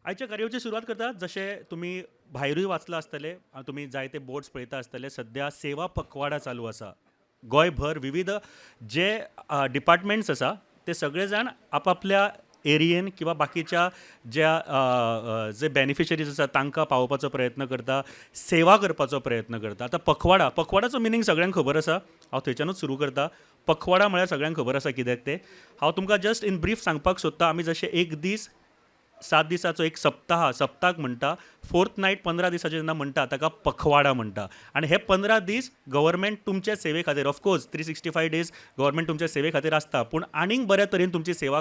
आयच्या कार्यावळीची सुरवात करता जशें तुमी भायरूय वाचलां आसतलें तुमी जायते बोर्ड्स पळयता आसतले सद्या सेवा पखवाडा चालू आसा गोंयभर विविध जे डिपार्टमेंट्स आसा ते सगळे जाण आपापल्या एरियेन किंवा बाकीच्या ज्या जे बेनिफिशरीज आसा तांकां पावोवपाचो प्रयत्न करता सेवा करपाचो प्रयत्न करता आतां पखवाडाचो मिनींग सगळ्यांक खबर आसा हांव थंयच्यानूच सुरू करता पखवाडा म्हळ्यार सगळ्यांक खबर आसा कित्याक तें हांव तुमकां जस्ट इन ब्रीफ सांगपाक सोदता आमी जशें एक दीस 7 दिसाचो एक सप्ताक म्हणटा फोर्थ नायट 15 दिसाचें जेन्ना म्हणटा ताका पखवाडा म्हणटा आनी हे 15 दीस गव्हर्मेंट तुमचे सेवे खातीर ऑफकोर्स 365 डेज गव्हर्मेंट तुमच्या सेवे खातीर आसता पूण आनीक बऱ्या तरेन तुमची सेवा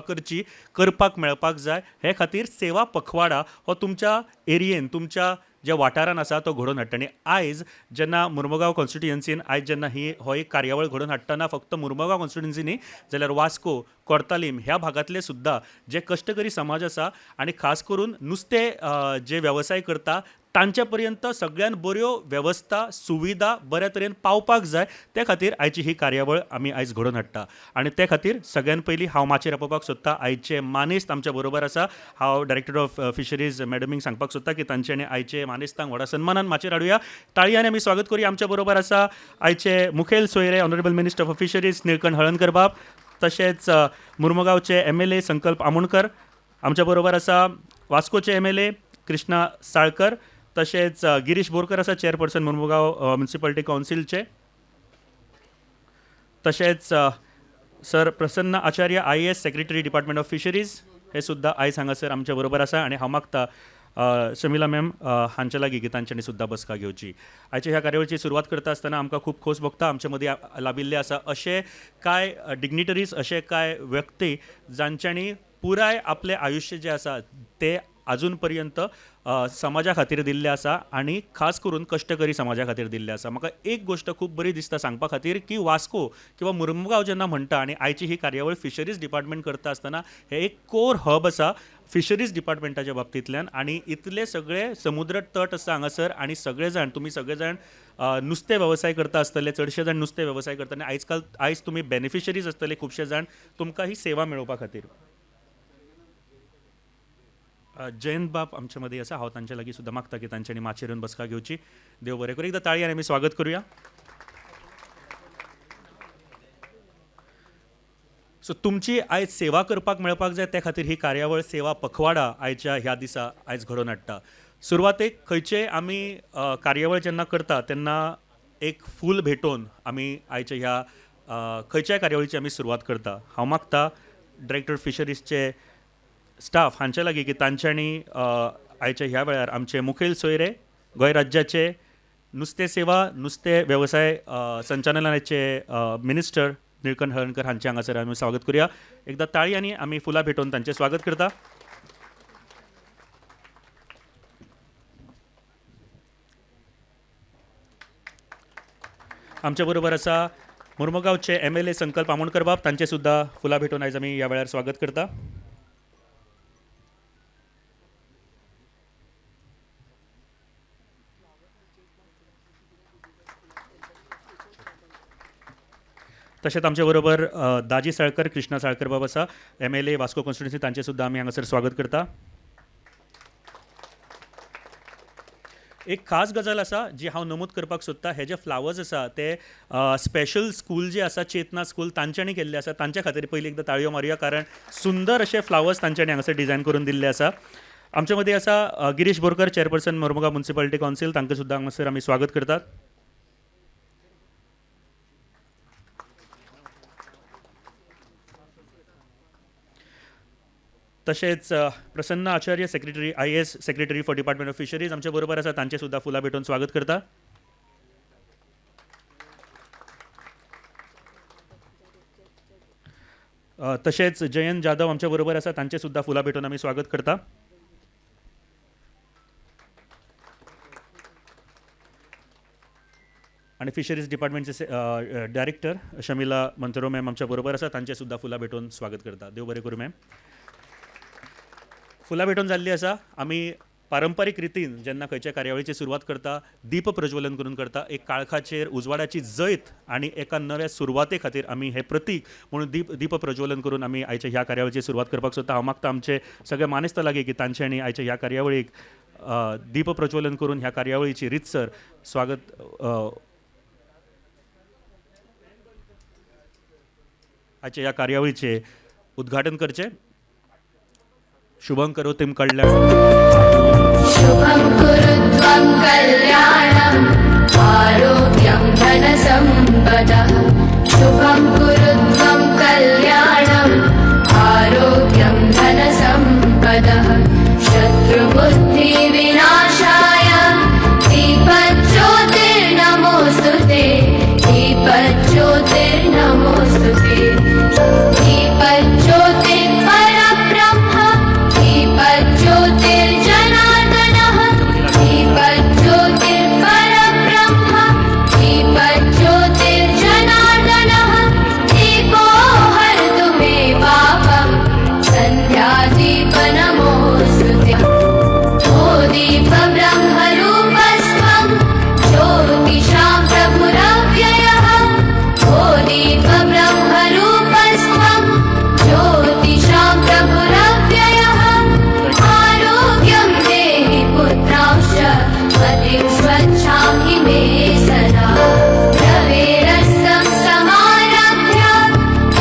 करपाक मेळपाक जाय हे खातीर सेवा पखवाडा हो तुमच्या एरियेन तुमच्या ज्या वाठारान आसा तो घडोवन हाडटा आनी आयज जेन्ना मुर्मुगांव कॉन्स्टिट्युएन्सीन आयज जेन्ना हो एक कार्यावळ घडोवन हाडटना फक्त मुर्मुगांव कॉन्स्टिट्युएन्सी न्ही जाल्यार वास्को कोर्तालीम ह्या भागातले सुद्धा जे कश्टकरी समाज आसा आनी खास करून नुस्तें जे वेवसाय करता तांचे पर्यंत सगळ्यान बऱ्यो वेवस्था सुविधा बऱ्या तरेन पावपाक जाय त्या खातीर आयची ही कार्यावळ आमी आयज घडोवन हाडटा आनी त्या खातीर सगळ्यान पयलीं हांव माचयेर आपोवपाक सोदता आयचे मानेस्त आमच्या बरोबर आसा हांव डायरेक्टर ऑफ फिशरीज मॅडमीक सांगपाक सोदता की तांच्यांनी आयचे मानेस्तांक व्हडा सन्मानान माचयेर हाडुया ताळयांनी आमी स्वागत करुया आमच्या बरोबर आसा आयचे मुखेल सोयरे honourable minister of fisheries Nilkanth Halarnkar बाब तशेंच मुर्मुगांवचे MLA संकल्प आमोणकर आमच्या बरोबर आसा वास्कोचे MLA कृष्णा साळकर तशेंच गिरीश बोरकर आसा चेअरपर्सन मुर्मुगांव म्युनिसिपालिटी कावन्सिलचे तशेंच sir Prasanna Acharya IAS secretary department of fisheries हे सुद्धा आयज हांगासर आमच्या बरोबर आसा आनी हांव मागता शमिला मॅम हांच्या लागीं की तांच्यांनी सुद्धा बसका घेवची आयच्या ह्या कार्यावळीची सुरवात करता आसतना आमकां खूब खोस भोगता आमचे मदीं लाभिल्ले आसा अशे कांय डिग्निटरीज अशे कांय व्यक्ती जांच्यांनी पुराय आपले आयुश्य जे आसा ते आजून पर्यंत समाजा खातीर दिल्ले आसा आनी खास करून कश्टकरी समाजा खातीर दिल्ले आसा म्हाका एक गोश्ट खूब बरी दिसता सांगपा खातीर की वास्को किंवा मुर्मुगांव जेन्ना म्हणटा आनी आयची ही कार्यावळ फिशरीज डिपार्टमेंट करता आसतना हे एक कोर हब आसा फिशरीज डिपार्टमेंटाच्या बाबतींतल्यान आनी इतले सगळे समुद्र तट आसा हांगासर आनी सगळे जाण तुमी सगळे जाण नुस्तें वेवसाय करता आसतले चडशे जाण नुस्तें वेवसाय करता आनी आयज तुमी बेनिफिशरीज आसतले खुबशे जाण तुमकां ही सेवा मेळोवपा खातीर जयंत बाब आमच्या मदीं आसा हांव तांच्या लागीं सुद्दां मागता की तांच्यांनी माचयेर येवन बसका घेवची देव बरें करूं एकदां ताळयांनी आमी स्वागत करुया सो तुमची आयज सेवा करपाक मेळपाक जाय त्या खातीर ही कार्यावळ सेवा पखवाडा आयच्या ह्या दिसा आयज घडोवन हाडटा सुरवातेक खंयचेय आमी कार्यावळ जेन्ना करता तेन्ना एक फूल भेटोवन आमी आयच्या ह्या खंयच्याय कार्यावळीची आमी सुरवात करता हांव मागता डायरेक्टर फिशरीजचे स्टाफ हांच्या लागीं की तांच्यांनी आयच्या ह्या वेळार आमचे मुखेल सोयरे गोंय राज्याचे नुस्तें सेवा नुस्तें वेवसाय संचालनाचे मिनिस्टर निळकंठ हळर्णकर हांचे हांगासर आमी स्वागत करुया एकदां ताळयांनी आमी फुलां भेटोवन तांचें स्वागत करता आमच्या बरोबर आसा मुर्मुगांवचे MLA संकल्प आमोणकर बाब तांचें सुद्दां फुलां भेटोवन आयज आमी ह्या वेळार स्वागत करता तशेंच आमचे बरोबर दाजी साळकर कृष्णा साळकर बाब आसा MLA वास्को कॉन्स्टिट्युएन्सी तांचें सुद्दां आमी हांगासर स्वागत करता एक खास गजाल आसा जी हांव नमूद करपाक सोदता हे जे फ्लावर्स आसा ते स्पेशल स्कूल जे आसा चेतना स्कूल तांच्यांनी केल्ले आसा तांच्या खातीर पयलीं एकदां ताळयो मारया कारण सुंदर अशे फ्लावर्स तांच्यांनी हांगासर डिझायन करून दिल्ले आसा आमच्या मदीं आसा Girish Borkar chairperson Mormugao municipality council तांकां सुद्दां हांगासर आमी स्वागत करतात तशेंच Prasanna Acharya secretary IAS secretary for department of fisheries आमच्या बरोबर आसा तांचें सुद्दां फुलां भेटोवन स्वागत करता तशेंच जयंत जाधव आमच्या बरोबर आसा तांचें सुद्दां फुलां भेटोवन आमी स्वागत करता आनी फिशरीज डिपार्टमेंटचे डायरेक्टर शमिला मंतरो मॅम आमच्या बरोबर आसा तांचें सुद्दां फुलां भेटोवन स्वागत करता देव बरें करूं मॅम फुलां भेटोवन जाल्ली आसा आमी पारंपरीक रितीन जेन्ना खंयच्या कार्यावळीची सुरवात करता दीप प्रज्वलन करून करता एक काळखाचेर उजवाडाची जैत आणि एका नव्या सुरवाते खातीर आमी हे प्रतीक म्हणून दीप प्रज्वलन करून आमी आयच्या ह्या कार्यावळीची सुरवात करपाक सोदता. हांव मागता आमचे सगळे मानेस्त लागीं की तांच्यांनी आयच्या ह्या कार्यावळीक दीप प्रज्वलन करून ह्या कार्यावळीची रितसर स्वागत आजच्या ह्या कार्यावळीचे उद्घाटन करचे. शुभं करोतिं कल्याणं. शुभं कुरुत्वं कल्याणम् आरोग्यं धनसम्पदः. शुभं कुरुत्वं कल्याणम् आरोग्यं धनसम्पदः. शत्रुबुद्धिविनाशाय दीपज्योतिर्नमोऽस्तुते. दीपज्योतिर्नमोऽस्तुते. दीपज्योतिर्परब्रह्म. दीपज्योतिर्जनार्दनः. दीपज्योतिर्परब्रह्म. दीपज्योतिर्जनार्दनः. दीपो हरतु मे पापम्. सन्ध्यादीपनमोऽस्तुते. ओ दीपब्रह्मरूपस्त्वं ज्योतिषां प्रभुरव्ययः. ओ दीपब्रह्मरूपस्त्वं ज्योतिषां प्रभुरव्ययः. आरोग्यं देहि पुत्रांश्च मतिं स्वच्छां हि मे सदा. रवेरस्तं समारभ्य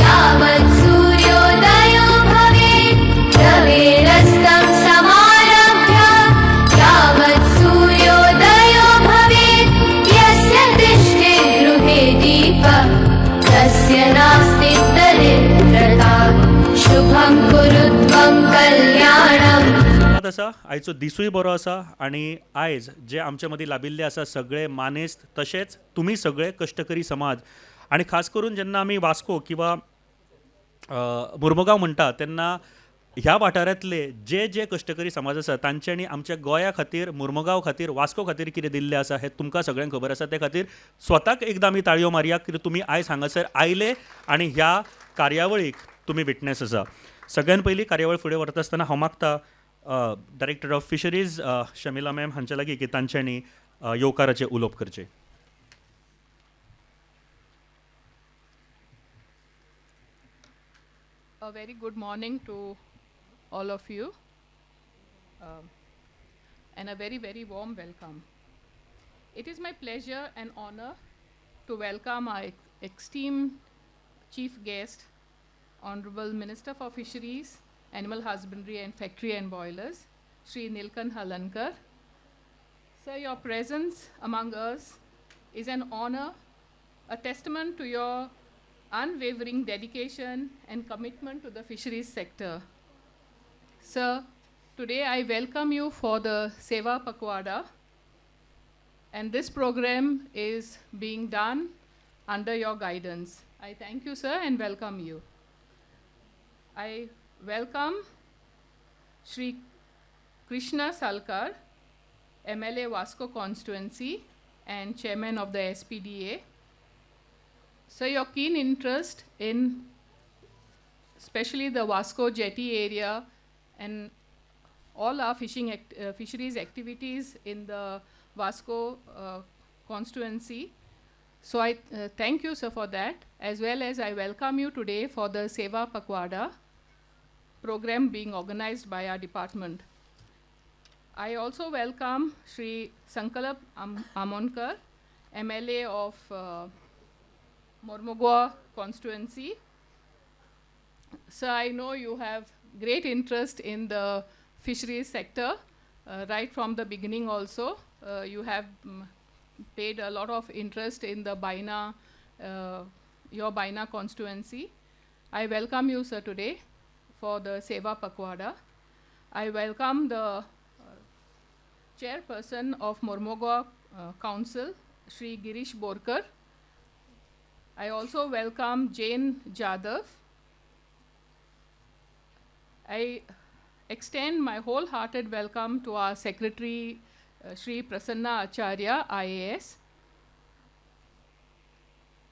यावत् सूर्योदयो भवेत्. रवेरस्तं समारभ्य यावत् सूर्योदयो भवेत्. यस्य तिष्ठे गृहे दीपः तस्य नास्ति दरिद्रता. शुभं कुरुत्वं कल्याणम्. सुरवात आसा आयचो दिसूय बरो आसा आणि आयज जे आमच्या मदीं लाबिल्ले आसा सगळे मानेस्त तशेंच तुमी सगळे कश्टकरी समाज आणि खास करून जेन्ना आमी वास्को किंवा मुर्मुगांव म्हणटा तेन्ना ह्या वाठारांतले जे जे कश्टकरी समाज आसा तांच्यांनी आमच्या गोंया खातीर मुर्मुगांव खातीर वास्को खातीर कितें दिल्लें आसा हें तुमकां सगळ्यांक खबर आसा. ते खातीर स्वताक एकदां आमी ताळयो मारया की तुमी आयज हांगासर आयले आणि ह्या कार्यावळीक तुमी विटनेस आसा. सगळ्यान पयलीं कार्यावळ फुडें व्हरता आसतना हांव मागता director of fisheries Shamila ma'am हांचे लागीं की तांच्यांनी येवकाराचे उलोवप करचे. A very good morning to all of you, and a very, very warm welcome. It is my pleasure and honor to welcome our esteemed chief guest, Honorable Minister for Fisheries, Animal Husbandry and Factory and Boilers, Shri Nilkant Halankar. Sir, your presence among us is an honor, a testament to your unwavering dedication and commitment to the fisheries sector. Sir, today I welcome you for the Seva Pakwada, and this program is being done under your guidance. I thank you, sir, and welcome you. I welcome Shri Krishna Salkar, MLA Vasco Constituency and Chairman of the SPDA. So your keen interest in especially the Vasco jetty area and all our fisheries activities in the Vasco constituency. So I thank you, sir, for that, as well as I welcome you today for the Seva Pakwada program being organized by our department. I also welcome Shri Sankalp Amonkar, MLA of Mormugao constituency. So I know you have great interest in the fisheries sector right from the beginning also. You have paid a lot of interest in the Baina, your Baina constituency. I welcome you, sir, today for the Seva Pakwada. I welcome the chairperson of Mormugao Council, Shri Girish Borkar. I also welcome Jane Jadhav. I extend my wholehearted welcome to our secretary, Shri Prasanna Acharya, IAS.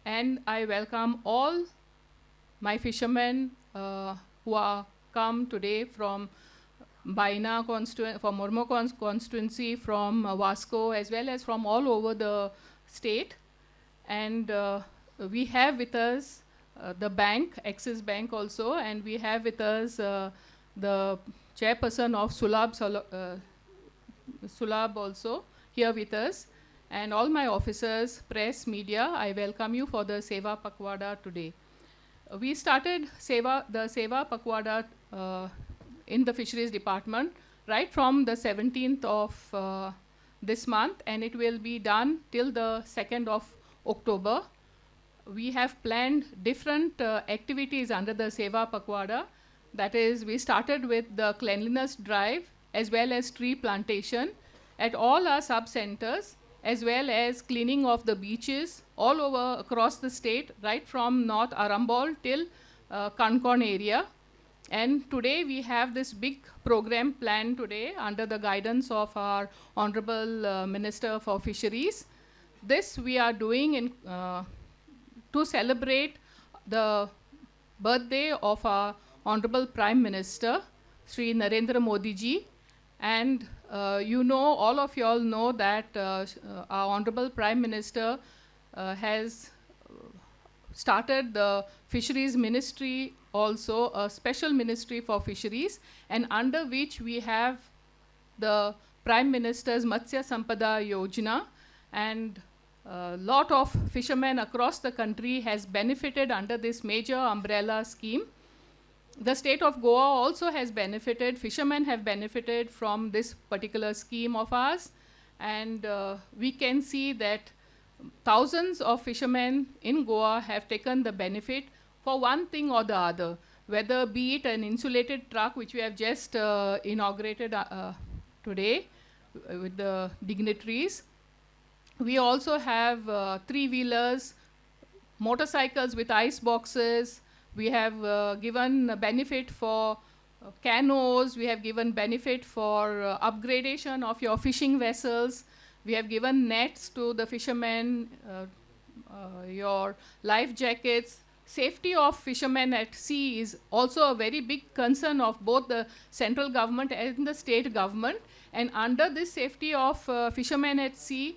And I welcome all my fishermen who are come today from Baina for Mormo constituency, from Vasco, as well as from all over the state. And we have with us the bank, Axis Bank also, and we have with us the chairperson of Sulabh also here with us. And all my officers, press, media, I welcome you for the Seva Pakwada today. We started the Seva Pakwada in the Fisheries Department right from the 17th of this month, and it will be done till the 2nd of October. We have planned different activities under the Seva Pakwada. That is, we started with the cleanliness drive as well as tree plantation at all our sub-centers, as well as cleaning of the beaches all over across the state, right from North Arambol till Kankorn area. And today we have this big program planned today under the guidance of our Honorable Minister for Fisheries. This we are doing to celebrate the birthday of our Honorable Prime Minister, Sri Narendra Modi ji. And all of you all know that our Honorable Prime Minister has started the Fisheries Ministry also, a special ministry for fisheries, and under which we have the Prime Minister's Matsya Sampada Yojana, and a lot of fishermen across the country has benefited under this major umbrella scheme. The state of Goa also has benefited, fishermen have benefited from this particular scheme of ours, and we can see that thousands of fishermen in Goa have taken the benefit for one thing or the other, whether be it an insulated truck, which we have just inaugurated today with the dignitaries. We also have three-wheelers, motorcycles with ice boxes. We have given benefit for canoes. We have given benefit for upgradation of your fishing vessels. We have given nets to the fishermen, your life jackets. Safety of fishermen at sea is also a very big concern of both the central government and the state government. And under this safety of fishermen at sea,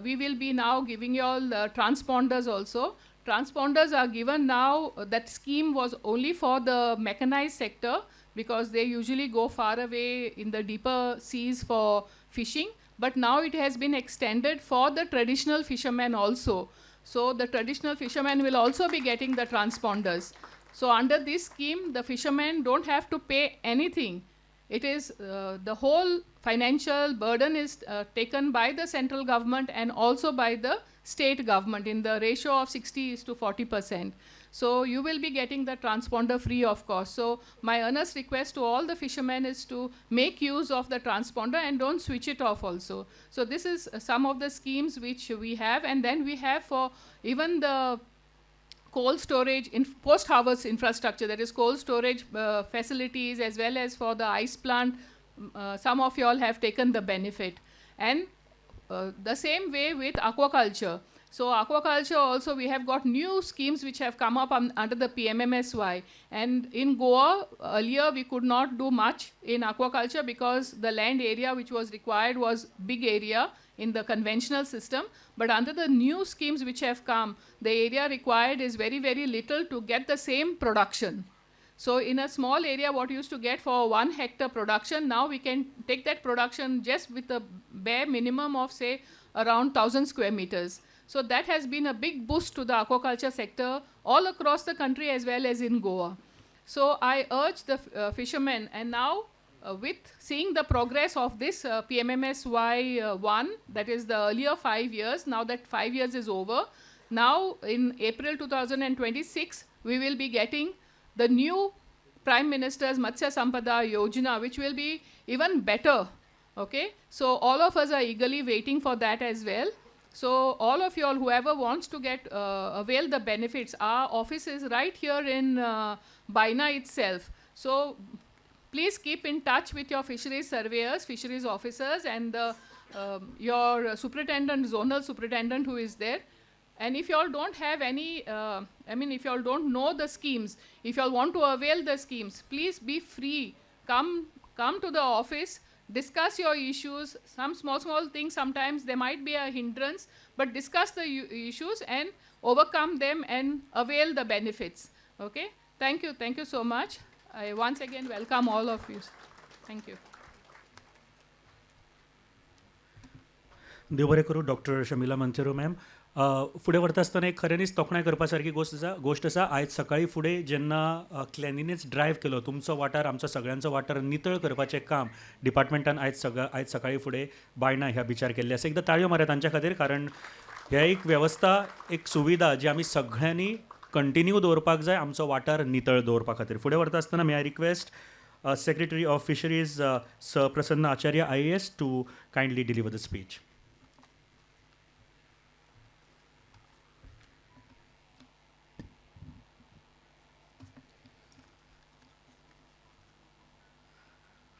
we will be now giving you all transponders also. Transponders are given now. That scheme was only for the mechanized sector because they usually go far away in the deeper seas for fishing. But now it has been extended for the traditional fishermen also. So the traditional fishermen will also be getting the transponders. So under this scheme, the fishermen don't have to pay anything. It is the whole financial burden is taken by the central government and also by the state government in the ratio of 60:40%. So you will be getting the transponder free of cost. So my earnest request to all the fishermen is to make use of the transponder and don't switch it off also. So this is some of the schemes which we have, and then we have for even the cold storage in post-harvest infrastructure, that is cold storage facilities, as well as for the ice plant. Some of you all have taken the benefit. And the same way with aquaculture. So aquaculture also, we have got new schemes which have come up under the PMMSY. And in Goa, earlier we could not do much in aquaculture because the land area which was required was big area in the conventional system. But under the new schemes which have come, the area required is very, very little to get the same production. So in a small area, what you used to get for 1 hectare production, now we can take that production just with a bare minimum of, say, around 1,000 square meters. So that has been a big boost to the aquaculture sector all across the country as well as in Goa. So I urge the fishermen, and now with seeing the progress of this PMMSY 1, that is the earlier 5 years, now that 5 years is over, now in April 2026, we will be getting the new Prime Minister's Matsya Sampada Yojana, which will be even better. Okay, so all of us are eagerly waiting for that as well. So all of you all, whoever wants to get avail the benefits, our office is right here in Baina itself. So please keep in touch with your fisheries surveyors, fisheries officers, and your superintendent, zonal superintendent who is there. And if you all don't have any, if you all don't know the schemes, if you all want to avail the schemes, please be free. Come come to the office, discuss your issues. Some small things, sometimes they might be a hindrance, but discuss the issues and overcome them and avail the benefits. Okay? Thank you so much. I once again welcome all of you. Thank you. देव बरें करूं doctor Shamila मंचेरो ma'am. फुडें व्हरता आसतना एक खऱ्यांनीच तोखणाय करपा सारकी गोश्ट आसा. आयज सकाळी फुडें जेन्ना क्लॅनिनेस ड्रायव्ह केलो, तुमचो वाठार आमचो सगळ्यांचो वाठार नितळ करपाचें काम डिपार्टमेंटान आयज सकाळी फुडें बायणां ह्या बिचार केल्ले आसा. एकदां ताळयो मारया तांच्या खातीर, कारण ह्या एक वेवस्था, एक सुविधा जी आमी सगळ्यांनी कंटिन्यू दवरपाक जाय आमचो वाठार नितळ दवरपा खातीर. फुडें व्हरता आसतना may I request secretary of fisheries स Prasanna Acharya IAS to kindly deliver the speech.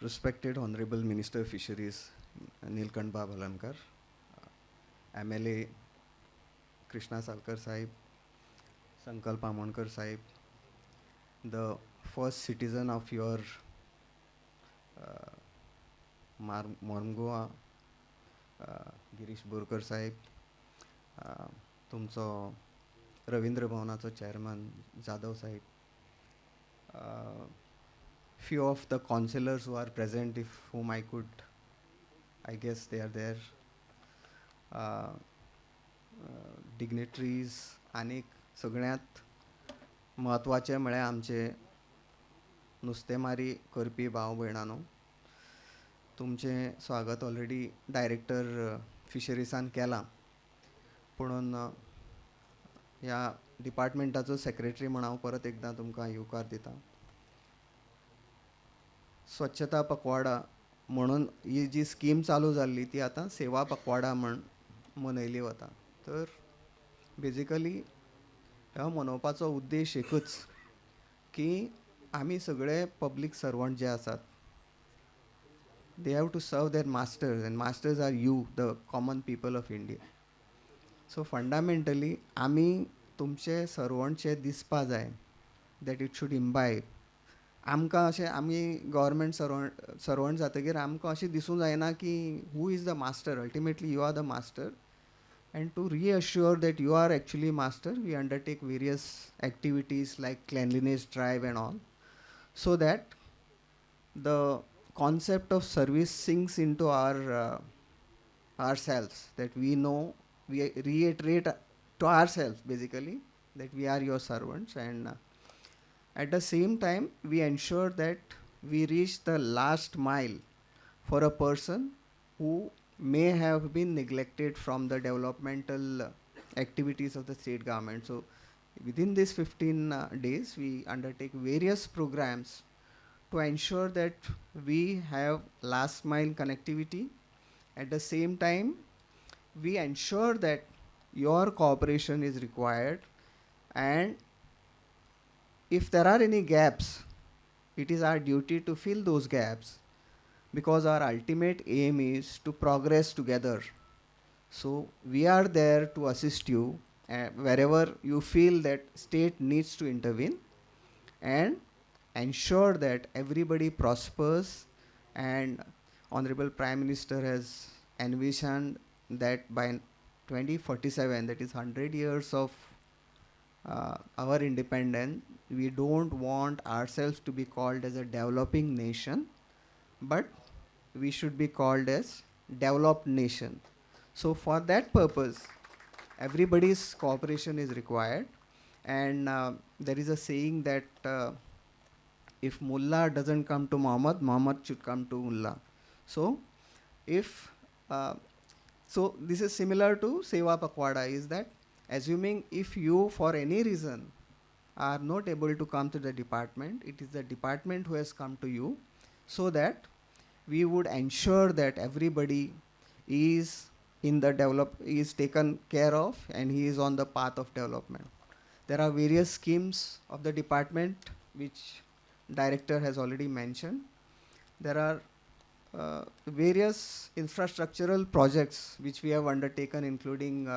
Respected Honorable Minister Fisheries Nilkant Balankar, MLA Krishna Salkar Sahib, Sankalp Amonkar Sahib, the first citizen of your Mormgoa, Girish Borkar Sahib, तुमचो रवींद्र भवनाचो chairman Jadhav saheb, few of the councillors who are present, if whom I guess they are there, dignitaries, आनीक सगळ्यांत म्हत्वाचे म्हळ्यार आमचे नुस्तेमारी करपी भाव भयणांनो, तुमचें स्वागत ऑलरेडी डायरेक्टर फिशरीसान केलां, पुणून ह्या डिपार्टमेंटाचो सेक्रेटरी म्हण हांव परत एकदां तुमकां येवकार दितां. स्वच्छता पखवाडा म्हणून ही जी स्कीम चालू जाल्ली ती आतां सेवा पखवाडा म्हण मनयली वता. तर बेजिकली ह्या मनोवपाचो उद्देश एकूच की आमी सगळे पब्लीक सर्वंट जे आसात, दे have to serve their masters, and masters are you, the common people of India. So fundamentally आमी तुमचे सर्वंटशे दिसपा जाय, दॅट इट शूड इम्बायब. आमकां अशें आमी गव्हर्मेंट सर्वंट जातकीर आमकां अशें दिसूं जायना की who is the master. Ultimately you are the master, and to reassure that you are actually master, we undertake various activities like cleanliness drive and all, so that the concept of service sinks into our ourselves, that we know, we reiterate to ourselves basically that we are your servants, and at the same time we ensure that we reach the last mile for a person who may have been neglected from the developmental activities of the state government. So within these 15 days we undertake various programs to ensure that we have last mile connectivity. At the same time we ensure that your cooperation is required, and if there are any gaps, it is our duty to fill those gaps, because our ultimate aim is to progress together. So we are there to assist you wherever you feel that state needs to intervene and ensure that everybody prospers. And Honorable Prime Minister has envisioned that by 2047, that is 100 years of our independence, we don't want ourselves to be called as a developing nation, but we should be called as developed nation. So for that purpose, everybody's cooperation is required. And there is a saying that if Mullah doesn't come to Muhammad, Muhammad should come to Mullah. So if so this is similar to Seva Pakwada, is that assuming if you for any reason are not able to come to the department, it is the department who has come to you, so that we would ensure that everybody is is taken care of and he is on the path of development. There are various schemes of the department which director has already mentioned. There are various infrastructural projects which we have undertaken, including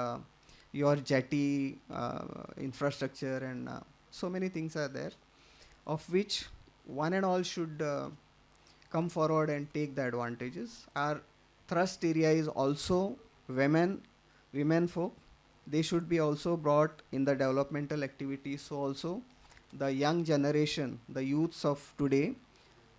your jetty infrastructure, and so many things are there, of which one and all should come forward and take the advantages. Our thrust area is also women folk. They should be also brought in the developmental activities. So also the young generation, the youths of today,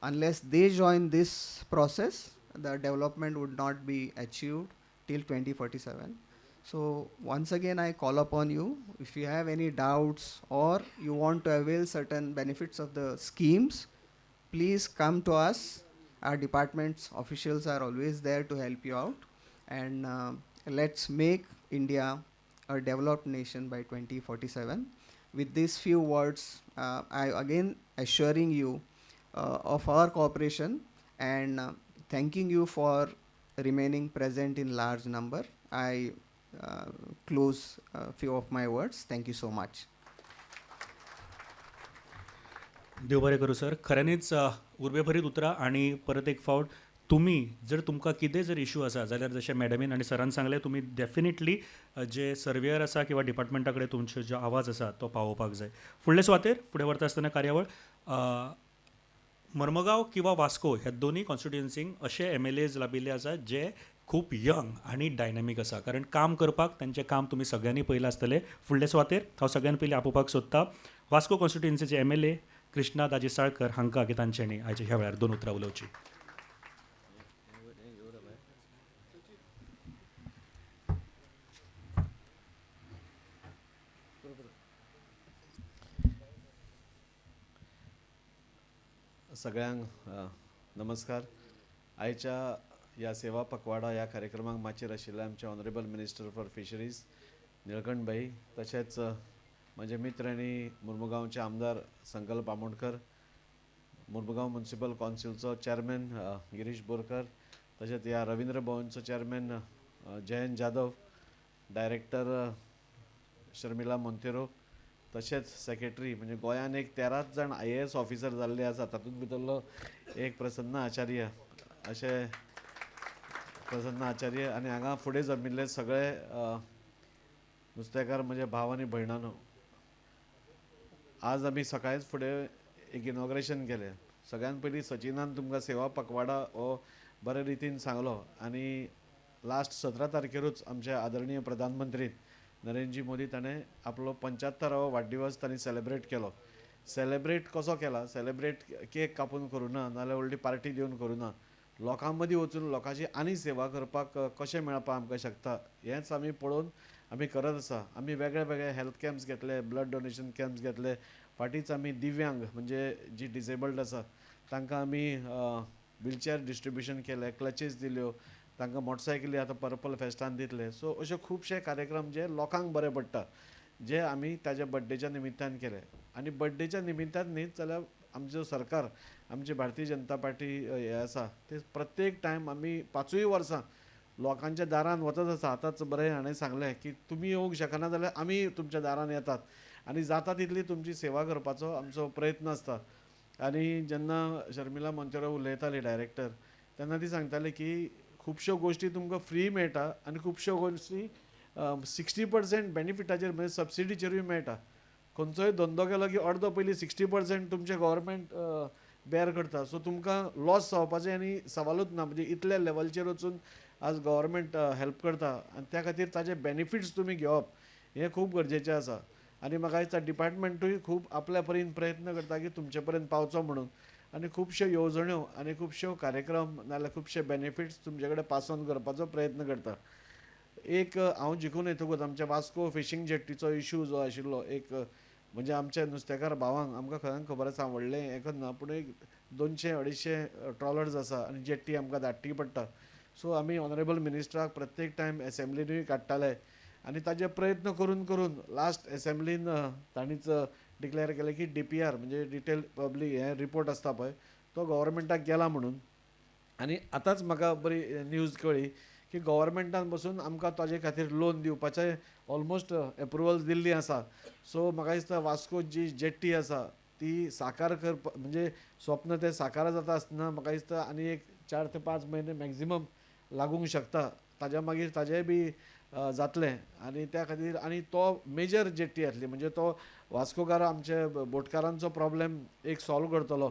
unless they join this process, the development would not be achieved till 2047. So once again, I call upon you, if you have any doubts or you want to avail certain benefits of the schemes, please come to us. Our department's officials are always there to help you out. And let's make India a developed nation by 2047. With these few words, I again assuring you of our cooperation and thanking you for remaining present in large number. I close a few of my words. Thank you so much. देव बरें करूं sir. खऱ्यांनीच उर्बेभरीत उतरा आणि परत एक फावट तुम्ही जर तुमकां कितें जर इशू आसा जाल्यार जशें मॅडमीन आनी सरान सांगलें, तुमी डेफिनेटली जे सर्वेयर आसा किंवा डिपार्टमेंटा कडेन तुमचो जो आवाज आसा तो पावोवपाक जाय. फुडले सुवातेर फुडें व्हरता आसतना कार्यावळ मर्मगांव किंवा वास्को ह्या दोनूय कॉन्स्टिट्युएन्सींक अशे MLAs लाभिल्ले आसात जे खूब यंग आनी डायनॅमीक आसा, कारण काम करपाक तांचें काम तुमी सगळ्यांनी पळयलां आसतलें. फुडले सुवातेर हांव सगळ्यान पयलीं आपोवपाक सोदतां वास्को कॉन्स्टिट्युएन्सीचे MLA कृष्णा दाजी साळकर हांकां की तांच्यांनी आयच्या ह्या वेळार 2 उतरां उलोवची. सगळ्यांक नमस्कार. आयच्या ह्या सेवा पखवाडा ह्या कार्यक्रमाक माचयेर आशिल्ले आमचे honourable minister for fisheries Nilkanth भाई, तशेंच म्हजे मित्र आनी मुर्मुगांवचे आमदार संकल्प आमोणकर, मुर्मुगांव म्युनिसिपल कावन्सिलचो चेअरमॅन गिरीश बोरकर, तशेंच ह्या रवींद्र भवनचो चेअरमॅन जयंत जाधव, डायरेक्टर शर्मिला मोंतेरो, तशेंच सेक्रेटरी म्हणजे गोंयान एक 13 जाण IAS ऑफिसर जाल्ले आसा, तातूंत भितरलो एक प्रसन्न आचार्य, अशें प्रसन्न आचार्य. आनी हांगा फुडें जमिल्ले सगळे नुस्तेकार म्हजे भाव आनी भयणानो. आज आमी सकाळींच फुडें एक इनॉग्रेशन केलें. सगळ्यान पयलीं सचिनान तुमकां सेवा पखवाडा हो बरे रितीन सांगलो आनी लास्ट 17 तारखेरूच आमचे आदरणीय प्रधानमंत्री नरेंद्रजी मोदी ताणें आपलो 75वो वाडदिवस तांणी सेलेब्रेट केलो. सेलेब्रेट कसो केला? सेलेब्रेट केक कापून करूं ना, नाल्यार व्हडली पार्टी दिवन करूं ना, लोकां मदीं वचून लोकांची आनी सेवा करपाक कशें मेळपाक आमकां शकता हेंच आमी पळोवन आमी करत आसा. आमी वेगळे वेगळे हेल्थ कॅम्प्स घेतले, ब्लड डोनेशन कॅम्प्स घेतले. फाटींच आमी दिव्यांग म्हणजे जी डिसेबल्ड आसा तांकां आमी व्हिलचॅर डिस्ट्रिब्युशन केलें, क्लचीस दिल्यो, तांकां मोटरसायकली आतां पर्पल फेस्तान दितले. सो अशे खुबशे कार्यक्रम जे लोकांक बरे पडटा जे आमी ताज्या बर्थडेच्या निमित्तान केले. आनी बर्थडेच्या निमित्तान न्हीच जाल्यार आमचो सरकार, आमची भारतीय जनता पार्टी हे आसा ते प्रत्येक टायम आमी 5 वर्सां लोकांच्या दारान वचत आसा. आतांच बरें हाणें सांगलें की तुमी येवंक शकना जाल्यार आमी तुमच्या दारान येतात आनी जाता तितली तुमची सेवा करपाचो आमचो प्रयत्न आसता. आनी जेन्ना शर्मिला मोंतेरो उलयताली डायरेक्टर, तेन्ना ती सांगताली की खुबश्यो गोश्टी तुमकां फ्री मेळटा आनी खुबश्यो गोश्टी 60% बेनिफिटाचेर म्हणजे सबसिडीचेरूय मेळटा. खंयचोय धंदो केलो की अर्दो पयलीं 60% तुमचे गव्हर्मेंट बेर करता. सो तुमकां लॉस जावपाचें आनी सवालूच ना. म्हणजे इतल्या लेवलचेर वचून आज गव्हर्मेंट हेल्प करता आनी त्या खातीर ताजे बेनिफिट्स तुमी घेवप हें खूब गरजेचें आसा. आनी म्हाका दिसता डिपार्टमेंटूय खूब आपल्या परीन प्रयत्न करता की तुमचे पर्यंत पावचो म्हणून. आनी खुबश्यो येवजण्यो आनी खुबश्यो कार्यक्रम नाल्यार खुबशे बेनिफिट्स तुमचे कडेन पास ऑन करपाचो प्रयत्न करता. एक हांव जिखून येतकूच आमच्या वास्को फिशींग जेट्टीचो इशू जो आशिल्लो, एक म्हणजे आमच्या नुस्तेकार भावांक आमकां खऱ्यांक खबर आसा व्हडलें हें करना, पूण एक 200-250 ट्रॉलर्स आसा आनी जेट्टी आमकां धाडटी पडटा. सो आमी ऑनरेबल मिनिस्टराक प्रत्येक टायम एसेंब्लीनूय काडटाले आनी ताजे प्रयत्न करून करून लास्ट एसेंब्लीन तांणीच डिक्लेअर केलें की DPR म्हणजे डिटेल पब्लीक हें रिपोर्ट आसता पळय तो गव्हर्मेंटाक गेला म्हणून. आनी आतांच म्हाका बरी न्यूज कळ्ळी की गव्हर्मेंटान बसून आमकां ताजे खातीर लोन दिवपाचें ऑलमोस्ट एप्रुवल्स दिल्लीं आसा. सो म्हाका दिसता वास्को जी जेट्टी आसा ती साकार करपा म्हणजे स्वप्न तें साकार जाता आसतना म्हाका दिसता आनी एक 4 ते 5 म्हयने मॅक्झिमम लागूंक शकता. ताज्या मागीर ताजेंय बी जातलें आनी त्या खातीर आनी तो मेजर जेट्टी आसली म्हणजे तो वास्कोकार आमचे बोटकारांचो प्रॉब्लेम एक सॉल्व करतलो.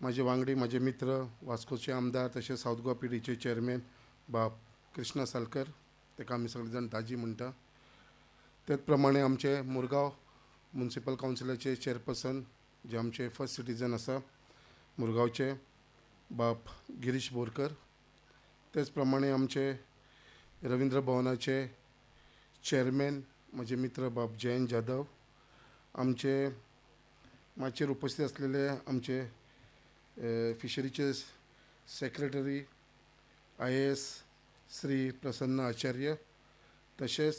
माझे वांगडी माझे मित्र वास्कोचे आमदार तशेंच साऊथ गोवा पिडीचे चेअरमॅन बाब कृष्णा सालकर, ताका आमी सगळे जाण दाजी म्हणटा. त्याच प्रमाणे आमचे मुरगांव म्युनिसिपल कावन्सिलाचे चेअरपर्सन जे आमचे फर्स्ट सिटीजन आसा मुरगांवचे बाब गिरीश बोरकर. तेच प्रमाणे आमचे रवींद्र भवनाचे चेअरमॅन म्हजे मित्र बाब जयंत जाधव. आमचे माचेर उपस्थित असलेले आमचे फिशरीचे सेक्रेटरी IAS श्री प्रसन्न आचार्य, तसेच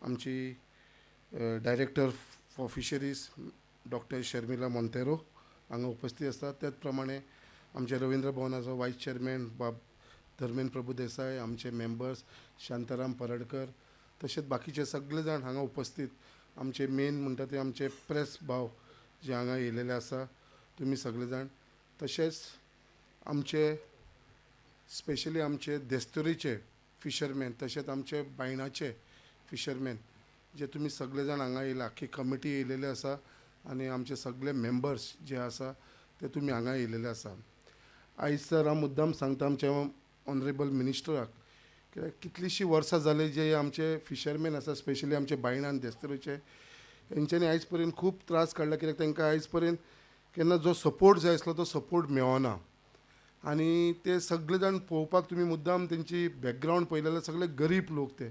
आमची director for fisheries doctor Sharmila Monteiro हांगा उपस्थित असतात. त्याच प्रमाणे आमचे रवींद्र भवनाचो वायस चेअरमॅन बाब धर्मेंद्र प्रभू देसाय, आमचे मेंबर्स शांताराम परडकर, तसेच बाकीचे सगळे जाण हांगा उपस्थित. आमचे मेन म्हणटा ते आमचे प्रेस भाव जे हांगा येयलेले आसा, तुमी सगळे जाण. तशेंच आमचे स्पेशली आमचे देस्तोरीचे फिशरमॅन, तशेंच आमचे बायणाचे फिशरमॅन जे तुमी सगळे जाण हांगा येयला, आख्खी कमिटी येयलेले आसा आनी आमचे सगळे मेंबर्स जे आसा ते तुमी हांगा येयलेले आसा. आयज सर हांव मुद्दाम सांगता आमच्या ऑनरेबल मिनिस्टराक, कित्याक कितलींशीं वर्सां जाली जे आमचे फिशरमॅन आसा, स्पेशली आमचे बायणा आनी देस्तोरीचे, हेंच्यांनी आयज पर्यंत खूब त्रास काडला. कित्याक तांकां आयज पर्यंत केन्ना जो सपोर्ट जाय आसलो तो सपोर्ट मेळना. आनी ते सगळे जाण पळोवपाक तुमी मुद्दाम तेंची बॅकग्रावंड पळयलें जाल्यार सगळे गरीब लोक ते.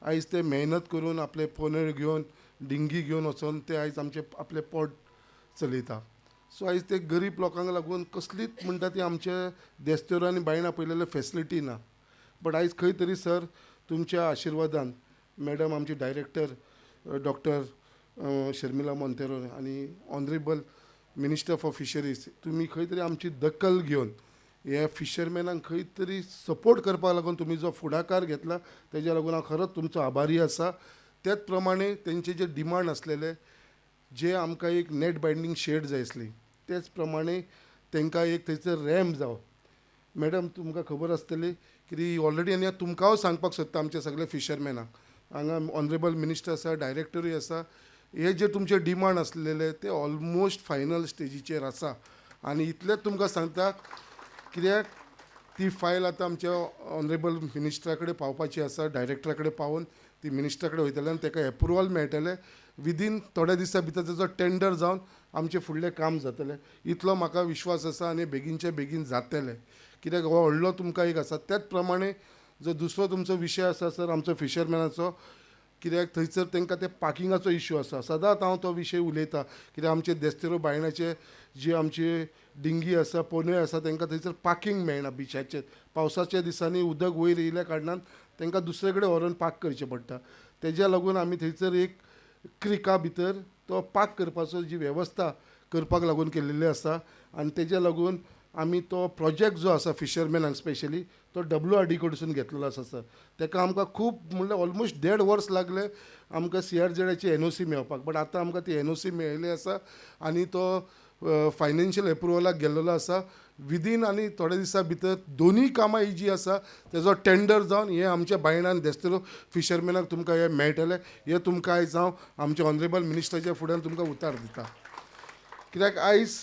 आयज ते मेहनत करून आपले पोनेळ घेवन डिंगी घेवन वचोन ते आयज आमचे आपले पोट चलयता. सो आयज ते गरीब लोकांक लागून कसलीच म्हणटा ती आमचे देस्तोर आनी बायणा पळयलेले फेसिलिटी ना. बट आयज खंय तरी सर तुमच्या आशिर्वादान मॅडम आमची डायरेक्टर डॉक्टर शर्मिला मोंतेरो आनी ऑनरेबल मिनिस्टर फॉर फिशरीज, तुमी खंय तरी आमची दखल घेवन हे फिशरमॅनांक खंय तरी सपोर्ट करपाक लागून तुमी जो फुडाकार घेतला तेज्या लागून हांव खरोच तुमचो आभारी आसा. त्याच प्रमाणे तेंचे जे डिमांड आसलेले जे आमकां एक नेट बायंडींग शेड जाय आसली, तेच प्रमाणे तांकां एक थंयसर रॅम्प जावं. मॅडम तुमकां खबर आसतली की ऑलरेडी आनी तुमकांय सांगपाक सोदता आमचे सगळे फिशरमॅनांक, हांगा ऑनरेबल मिनिस्टर आसा, डायरेक्टरूय आसा, हे जे तुमचे डिमांड आसलेले ते ऑलमोस्ट फायनल स्टेजीचेर आसा. आनी इतलेंच तुमकां सांगता कित्याक ती फायल आतां आमच्या ऑनरेबल मिनिस्टरा कडेन पावपाची आसा, डायरेक्टरा कडेन पावून ती मिनिस्टरा कडेन वयतले आनी ताका एप्रुवल मेळटलें. विदीन थोड्या दिसा भितर तेजो टेंडर जावन आमचें फुडलें काम जातलें, इतलो म्हाका विश्वास आसा आनी बेगीनचे बेगीन जातलें. कित्याक हो व्हडलो तुमकां एक आसा. त्याच प्रमाणे जो दुसरो तुमचो विशय आसा सर आमचो फिशरमॅनाचो, कित्याक थंयसर तांकां ते पार्किंगाचो इश्यू आसा. सदांच हांव तो विशय उलयतां कित्याक आमचे देस्तेरो बायणाचे जी आमची डिंगी आसा, पोनय आसा, तांकां थंयसर पार्किंग मेळना बिचाचेर. पावसाच्या दिसांनी उदक वयर येयल्या कारणान तांकां दुसरे कडेन व्हरून पार्क करचें पडटा. तेज्या लागून आमी थंयसर एक क्रिका भितर तो पार्क करपाचो जी वेवस्था करपाक लागून केल्लेली आसा. आनी तेज्या लागून आमी तो प्रोजेक्ट जो आसा फिशरमॅनांक स्पेशली तो WRD कडसून घेतलेलो आसा सर. ताका आमकां खूब म्हणल्यार ऑलमोस्ट 1.5 वर्स लागले आमकां CRZची NOC मेळपाक. बट आतां आमकां ती NOC मेळिल्ली आसा आनी तो फायनान्शियल एप्रुवलाक गेल्लो आसा. विदीन आनी थोड्या दिसा भितर दोनूय कामां ही जी आसा तेजो टेंडर जावन हे आमच्या बायणान देस्तरो फिशरमॅनाक तुमकां हे मेळटलें. हे तुमकां आयज हांव आमच्या ऑनरेबल मिनिस्टराच्या फुड्यान तुमकां उतार दिता. कित्याक आयज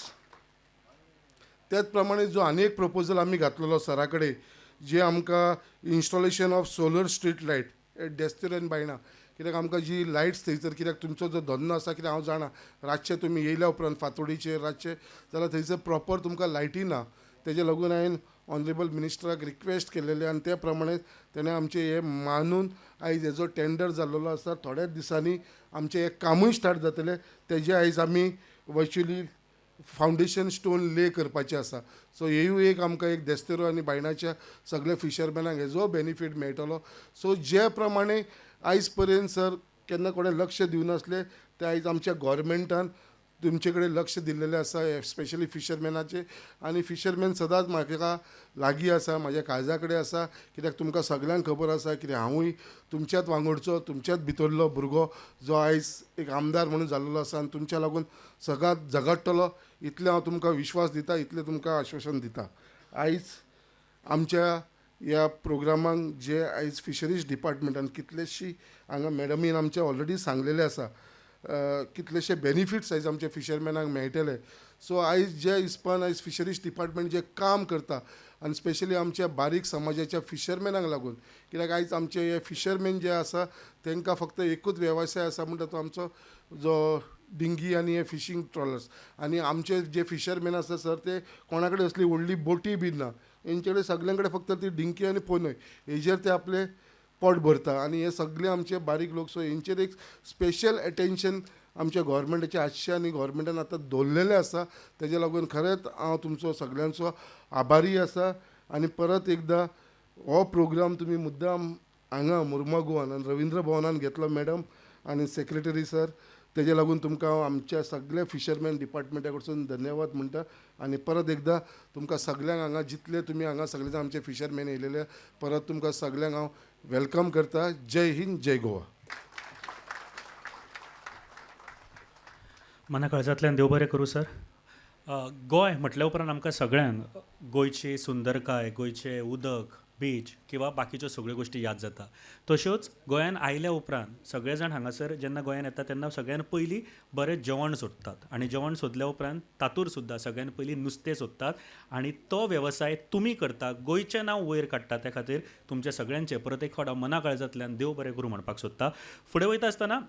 त्याच प्रमाणे जो आनी एक प्रपोजल आमी घातलेलो सरा कडेन जे आमकां installation of solar street light at Desterro आनी बायणा, कित्याक आमकां जी लायट्स थंयसर, कित्याक तुमचो जो धंदो आसा, कित्याक हांव जाणा रातचे तुमी येयल्या उपरांत फातोडीचेर रातचे जाल्यार थंयसर प्रॉपर तुमकां लायटी ना. तेजे लागून हांवें ऑनरेबल मिनिस्टराक रिक्वेस्ट केलेले आनी त्या प्रमाणे तेणें आमचे हे मानून आयज हेजो टेंडर जाल्लो आसा. थोड्याच दिसांनी आमचें हें कामूय स्टार्ट जातलें. तेजे आयज आमी वर्च्युअली फावंडेशन स्टोन ले करपाचें आसा. सो हेयूय एक आमकां एक देस्तेरो आनी बायणाच्या सगळे फिशरमॅनांक हेजो बेनिफीट मेळटलो. सो जे प्रमाणे आयज पर्यंत सर केन्ना कोणें लक्ष दिवनासले ते आयज आमच्या गव्हर्मेंटान तुमचे कडेन लक्ष दिल्लेलें आसा, स्पेशली फिशरमॅनाचे. आनी फिशरमॅन सदांच म्हाका लागीं आसा, म्हाज्या काळजा कडेन आसा. कित्याक तुमकां सगळ्यांक खबर आसा कित्याक हांवूय तुमच्याच वांगडचो, तुमच्याच भितरलो भुरगो जो आयज एक आमदार म्हणून जाल्लो आसा आनी तुमच्या लागून सदांच झगडटलो. इतलें हांव तुमकां विश्वास दिता, इतलें तुमकां आश्वासन दिता. आयज आमच्या ह्या प्रोग्रामांक जे आयज फिशरीज डिपार्टमेंटान कितलेशीं हांगा मॅडमीन आमच्या ऑलरेडी सांगलेलें आसा. कितलेशे बेनिफिट्स आयज आमच्या फिशरमॅनाक मेळटले. सो आयज जे हिसपान आयज फिशरीज डिपार्टमेंट जे काम करता आनी स्पेशली आमच्या बारीक समाजाच्या फिशरमॅनाक लागून, कित्याक आयज आमचे हे फिशरमॅन जे आसा तांकां फक्त एकूच वेवसाय आसा म्हणटा तो आमचो जो डिंगी आनी हे फिशींग ट्रॉलर्स. आनी आमचे जे फिशरमॅन आसा सर ते कोणा कडेन असली व्हडली बोटी बी ना, हेंचे कडेन सगल्यां कडेन फक्त ती डिंकी आनी पोनय, हेजेर ते आपले पोट भरता. आनी हे सगळे आमचे बारीक लोक. सो हेंचेर एक स्पेशल अटेन्शन आमच्या गोवोरमेंटाचे आजचे आनी गोवोरमेंटान आतां दवरलेले आसा. तेजे लागून खरेंच हांव तुमचो सगळ्यांचो आभारी आसा. आनी परत एकदां हो प्रोग्राम तुमी मुद्दाम हांगा मुर्मा गोवान आनी रविंद्र भवनान घेतलो मॅडम आनी सेक्रेटरी सर, तेजे लागून तुमकां हांव आमच्या सगळ्या फिशरमॅन डिपार्टमेंटा कडसून धन्यवाद म्हणटा. आनी परत एकदां तुमकां सगळ्यांक हांगा जितले तुमी हांगा सगळे जाण आमचे फिशरमॅन येयलेले, परत तुमकां सगळ्यांक हांव वेलकम करता. जय हिंद, जय गोवा. मना काळजांतल्यान देव बरें करूं सर. गोंय म्हटल्या उपरांत आमकां सगळ्यांक गोंयची सुंदरकाय, गोंयचें उदक, बीच किंवा बाकीच्यो सगळ्यो गोश्टी याद जाता. तश्योच गोंयान आयल्या उपरांत सगळे जाण हांगासर जेन्ना गोंयान येता तेन्ना सगळ्यान पयलीं बरें जेवण सोदतात. आनी जेवण सोदल्या उपरांत तातूंत सुद्दां सगळ्यान पयलीं नुस्तें सोदतात. आनी तो वेवसाय तुमी करता, गोंयचें नांव वयर काडटा. त्या खातीर तुमचे सगळ्यांचे परत एक फावट हांव मना काळजांतल्यान देव बरें करूं म्हणपाक सोदता. फुडें वयता आसतना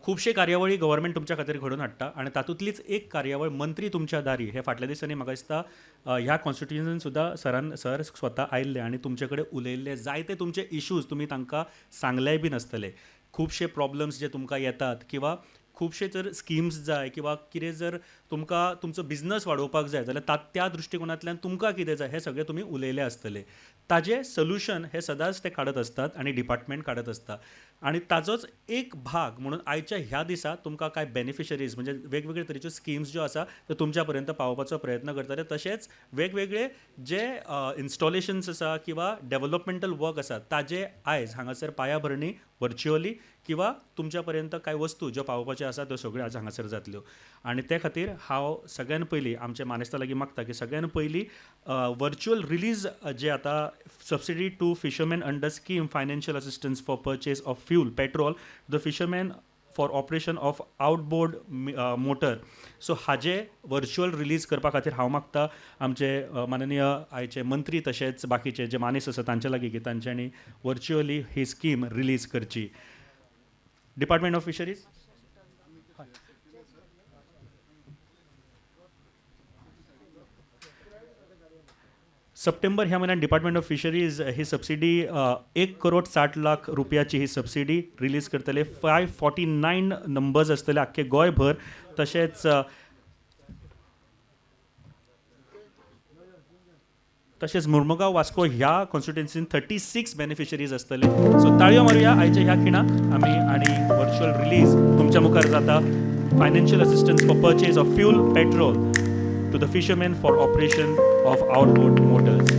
खुबशे कार्यावळी गव्हर्मेंट तुमच्या खातीर घडोवन हाडटा. आनी तातूंतलीच एक कार्यावळ मंत्री तुमच्या दारी हे फाटल्या दिसांनी म्हाका दिसता ह्या कॉन्स्टिट्युएन्सीन सुद्दां सर स्वता आयिल्ले आनी तुमचे कडेन उलयल्ले. जायते तुमचे इश्यूज तुमी तांकां सांगलेय बीन आसतले. खुबशे प्रॉब्लम्स जे तुमकां येतात किंवा खुबशे जर स्किम्स जाय किंवा कितें जर तुमकां तुमचो बिझनस वाडोवपाक जाय जाल्यार त्या दृश्टिकोनांतल्यान तुमकां कितें जाय हें सगळें तुमी उलयले आसतले. ताजें सोल्युशन हे सदांच ते काडत असतात आनी डिपार्टमेंट काडत आसता. आनी ताजोच एक भाग म्हणून आयच्या ह्या दिसा तुमकां कांय बेनिफिशरीज म्हणजे वेगवेगळे तरेच्यो स्किम्स ज्यो आसा त्यो तुमच्या पर्यंत पावोवपाचो प्रयत्न करतले. तशेंच वेगवेगळे जे इन्स्टॉलेशन्स आसा किंवा डेव्हलपमेंटल वर्क आसा ताजे आयज हांगासर पायाभरणी व्हर्च्युअली किंवा तुमच्या पर्यंत कांय वस्तू ज्यो पावोवपाच्यो आसा त्यो सगळ्यो आज हांगासर जातल्यो. आनी ते खातीर हांव सगळ्यान पयलीं आमच्या मानेस्ता लागीं मागता की सगळ्यान पयलीं व्हर्च्युअल रिलीज जे आतां subsidy to fisherman under scheme financial assistance for purchase of fuel petrol the fisherman for operation of outboard motor. So हाजे व्हर्च्युअल रिलीज करपा खातीर हांव मागता आमचे माननीय आयचे मंत्री तशेंच बाकीचे जे मानेस आसा तांचे लागीं की तांच्यांनी व्हर्च्युअली ही स्कीम रिलीज करची. डिपार्टमेंट ऑफ फिशरीज सप्टेंबर ह्या म्हयन्यात department of fisheries he subsidy 1,60,00,000 रुपयाची ही सबसिडी रिलीज करतले. 549 नंबर्स आसतले आख्खे गोंयभर. तशेंच मुर्मुगांव वास्को ह्या कॉन्स्टिट्युएन्सीन 36 बेनिफिशरीज आसतले. सो ताळयो मारुया आयच्या ह्या खिणाक आमी. आनी व्हर्च्युअल रिलीज तुमच्या मुखार जाता. Financial assistance for purchase of fuel petrol to the fishermen for operation of outboard motors.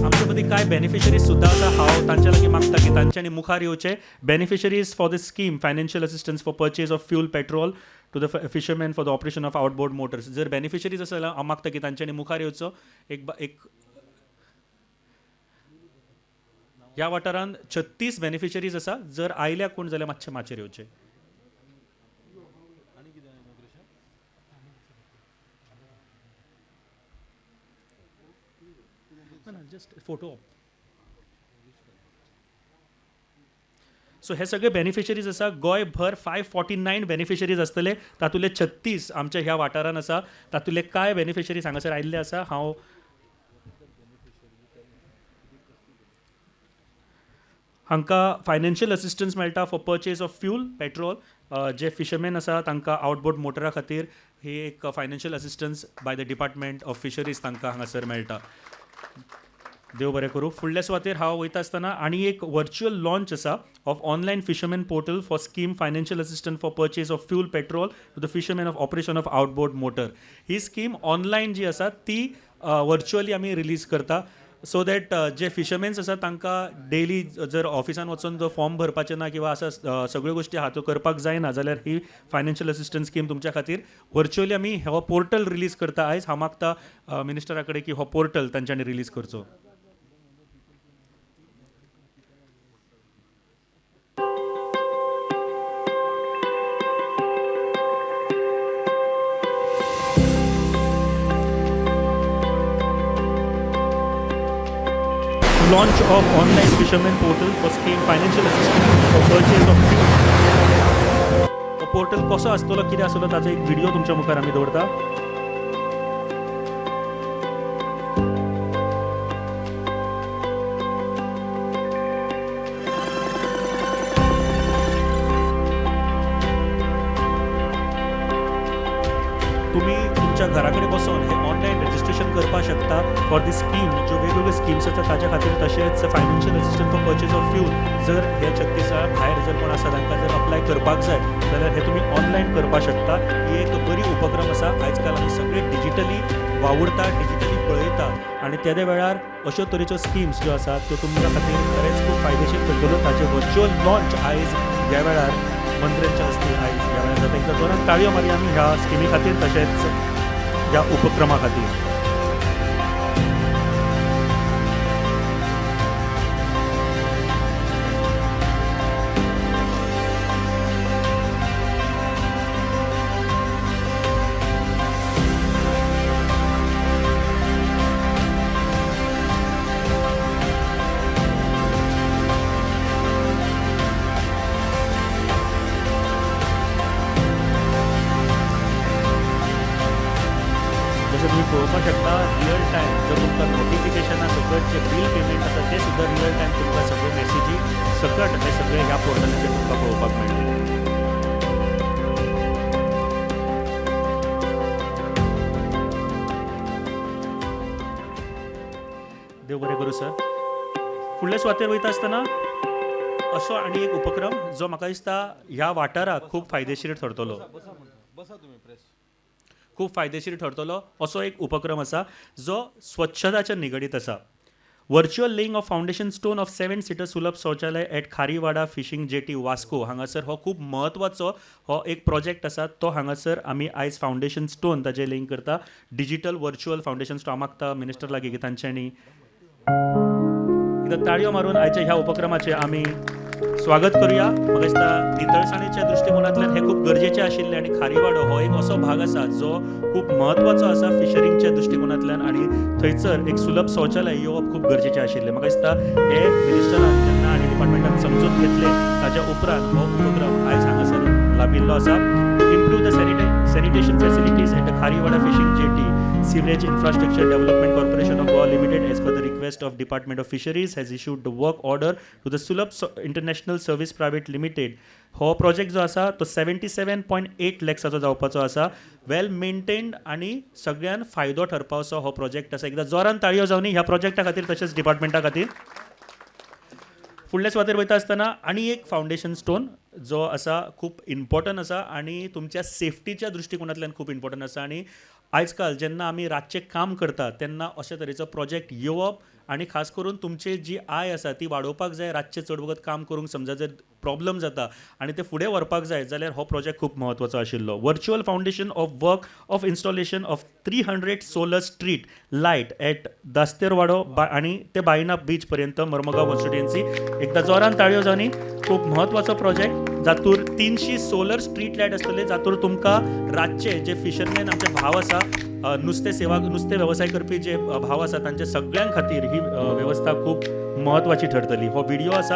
आमच्या मदीं कांय बेनिफिशरीज सुद्दां आसा. हांव तांच्या लागीं मागता की तांच्यांनी मुखार येवचे. Beneficiaries for this scheme financial assistance for purchase of fuel petrol to the fisherman for the operation of outboard motors. जर बेनिफिशरीज आसा जाल्यार हांव मागता की तांच्यांनी मुखार येवचो. एक ह्या वाठारांत 36 बेनिफिशरीज आसा. जर आयल्या कोण जाल्यार मातशे माचेर येवचे. Just photo. सो हे सगळे बेनिफिशरीज आसा. गोंयभर 549 बेनिफिशरीज आसतले. तातूंतले 36 आमच्या ह्या वाठारांत आसा. तातूंतले कांय बेनिफिशरीज हांगासर आयिल्ले आसा. हांकां फायनान्शियल असिस्टन्स मेळटा for purchase of fuel petrol. जे फिशरमॅन आसा तांकां आउटबोर्ड मोटरा खातीर ही एक financial assistance by the department of fisheries तांकां हांगासर मेळटा. देव बरें करूं. फुडल्या सुवातेर हांव वयता आसतना आनी एक व्हर्च्युअल लॉन्च आसा of online fisherman portal for scheme financial assistance for purchase of fuel petrol to the fisherman of operation of outboard motor. ही स्कीम ऑनलायन जी आसा ती व्हर्च्युअली आमी रिलीज करता. सो दॅट जे फिशरमॅन्स आसा तांकां डेली जर ऑफिसान वचून जो फॉर्म भरपाचें ना किंवा असा सगळ्यो गोश्टी हातूंत करपाक जायना जाल्यार ही फायनान्शियल असिस्टन्स स्कीम तुमच्या खातीर व्हर्च्युअली आमी हो पोर्टल रिलीज करता आयज. हांव मागता मिनिस्टरा कडेन की हो पोर्टल तांच्यांनी रिलीज करचो. launch of online fisherman portal for scheme financial assistance for purchase of fuel. तो पोर्टल कसो आसतलो कितें आसतलो ताचो एक व्हिडिओ तुमच्या मुखार आमी दवरता. तुम्ही तुमच्या घरा कडेन बसून हे ऑनलायन रजिस्ट्रेशन करपाक शकता फॉर दी स्कीम, ज्यो वेगवेगळ्यो स्किम्स आसा ताच्या खातीर, तशेंच financial assistant for purchase of fuel. जर हे छत्तीसगढ भायर जर कोण आसा तांकां जर अप्लाय करपाक जाय जाल्यार हे तुमी ऑनलायन करपाक शकता. ही एक बरी उपक्रम आसा. आयज काल आमी सगळे डिजिटली वावुरता, डिजिटली पळयता आनी त्या वेळार अश्यो तरेच्यो स्किम्स ज्यो आसात त्यो तुमच्या खातीर खरेंच खूब फायदेशीर ठरतल्यो. ताचें वर्च्युअल लॉन्च आयज ह्या वेळार मंत्र्यांच्या हस्ते आयज ह्या वेळार जाता. एकदा जोरान ताळयो मारया आमी ह्या स्किमी खातीर तशेंच ह्या उपक्रमा खातीर. जसं तुम्ही पळोवपाक शकता रियल टायम जर तुमकां नोटिफिकेशनां सकट जे बील पेमेंट आसा ते सुद्दां रियल टायम तुमकां सगळे मॅसेजी सकट हे सगळे ह्या पोर्टलाचेर तुमकां पळोवपाक मेळटा. देव बरें करूं सर. फुडल्या सुवातेर वयता आसतना असो आनी एक उपक्रम जो म्हाका दिसता ह्या वाठाराक खूब फायदेशीर ठरतलो. खूब फायदेशीर ठरतलो असो एक उपक्रम आसा जो स्वच्छताच्या निगडीत आसा. Virtual laying of foundation stone of 7 seater सुलभ शौचालय eight Kharivada fishing jetty Vasco हांगासर हो खूब महत्वाचो हो एक प्रोजेक्ट आसा. तो हांगासर आमी आयज फाउंडेशन स्टोन ताचें लेईंग करता. डिजिटल वर्च्युअल फाउंडेशन स्टोन मागता मिनिस्टर लागीं की तांच्यांनी एकदा ताळयो मारून आयच्या ह्या उपक्रमाचे आमी स्वागत करूया. म्हाका दिसता नितळसाणीच्या दृश्टिकोनांतल्यान हे खूप गरजेचे आशिल्ले आनी खारीवाडो हो एक असो भाग आसा जो खूप महत्वाचो आसा फिशरींगच्या दृश्टिकोनांतल्यान आनी थंयसर एक सुलभ शौचालय येवप खूप गरजेचे आशिल्ले. म्हाका दिसता हे मिनिस्टरान जेन्ना आनी डिपार्टमेंटान समजून घेतले ताच्या उपरांत हो उपक्रम आयज हांगासर लाभिल्लो आसा. Improve the sanitation facilities at the Khariwada fishing jetty. Sewerage Infrastructure Development Corporation of Goa Limited, as per the request of Department of Fisheries, has issued the work order to the Sulabh International Service Private Limited. हो project जो आसा तो 77.8 लॅक्साचो जावपाचो आसा. वेल maintained आनी सगळ्यान फायदो ठरपाचो हो प्रोजेक्ट आसा. एकदा जोरान ताळयो जावनी ह्या प्रोजेक्टा खातीर तशेंच डिपार्टमेंटा खातीर. फुडल्या सुवातेर वयता आसतना आनी एक फाउंडेशन स्टोन जो आसा खूब इम्पॉर्टंट आसा आनी तुमच्या सेफ्टीच्या दृश्टिकोनांतल्यान खूब इम्पॉर्टंट आसा. आनी आयज काल जेन्ना आमी रातचें काम करता तेन्ना अशे तरेचो प्रोजेक्ट येवप आनी खास करून तुमची जी आय आसा ती वाडोवपाक जाय. रातचें चड वगत काम करूंक समजा जर प्रॉब्लम जाता आनी ते फुडें व्हरपाक जाय जाल्यार हो प्रोजेक्ट खूब महत्वाचो आशिल्लो. Virtual foundation of work of installation of 300 solar street light at Desterrovaddo आनी ते बायना बीच पर्यंत मर्मगांव कॉन्स्टिट्युएन्सी. एकदा जोरान ताळयो जावनी. खूब महत्वाचो प्रोजेक्ट जातूर 300 सोलर स्ट्रीट लायट आसतले जातूर तुमकां रातचे जे फिशरमॅन आमचे भाव आसा नुस्तें वेवसाय करपी जे भाव आसा तांच्या सगळ्यां खातीर ही वेवस्था खूब महत्वाची ठरतली. हो व्हिडिओ आसा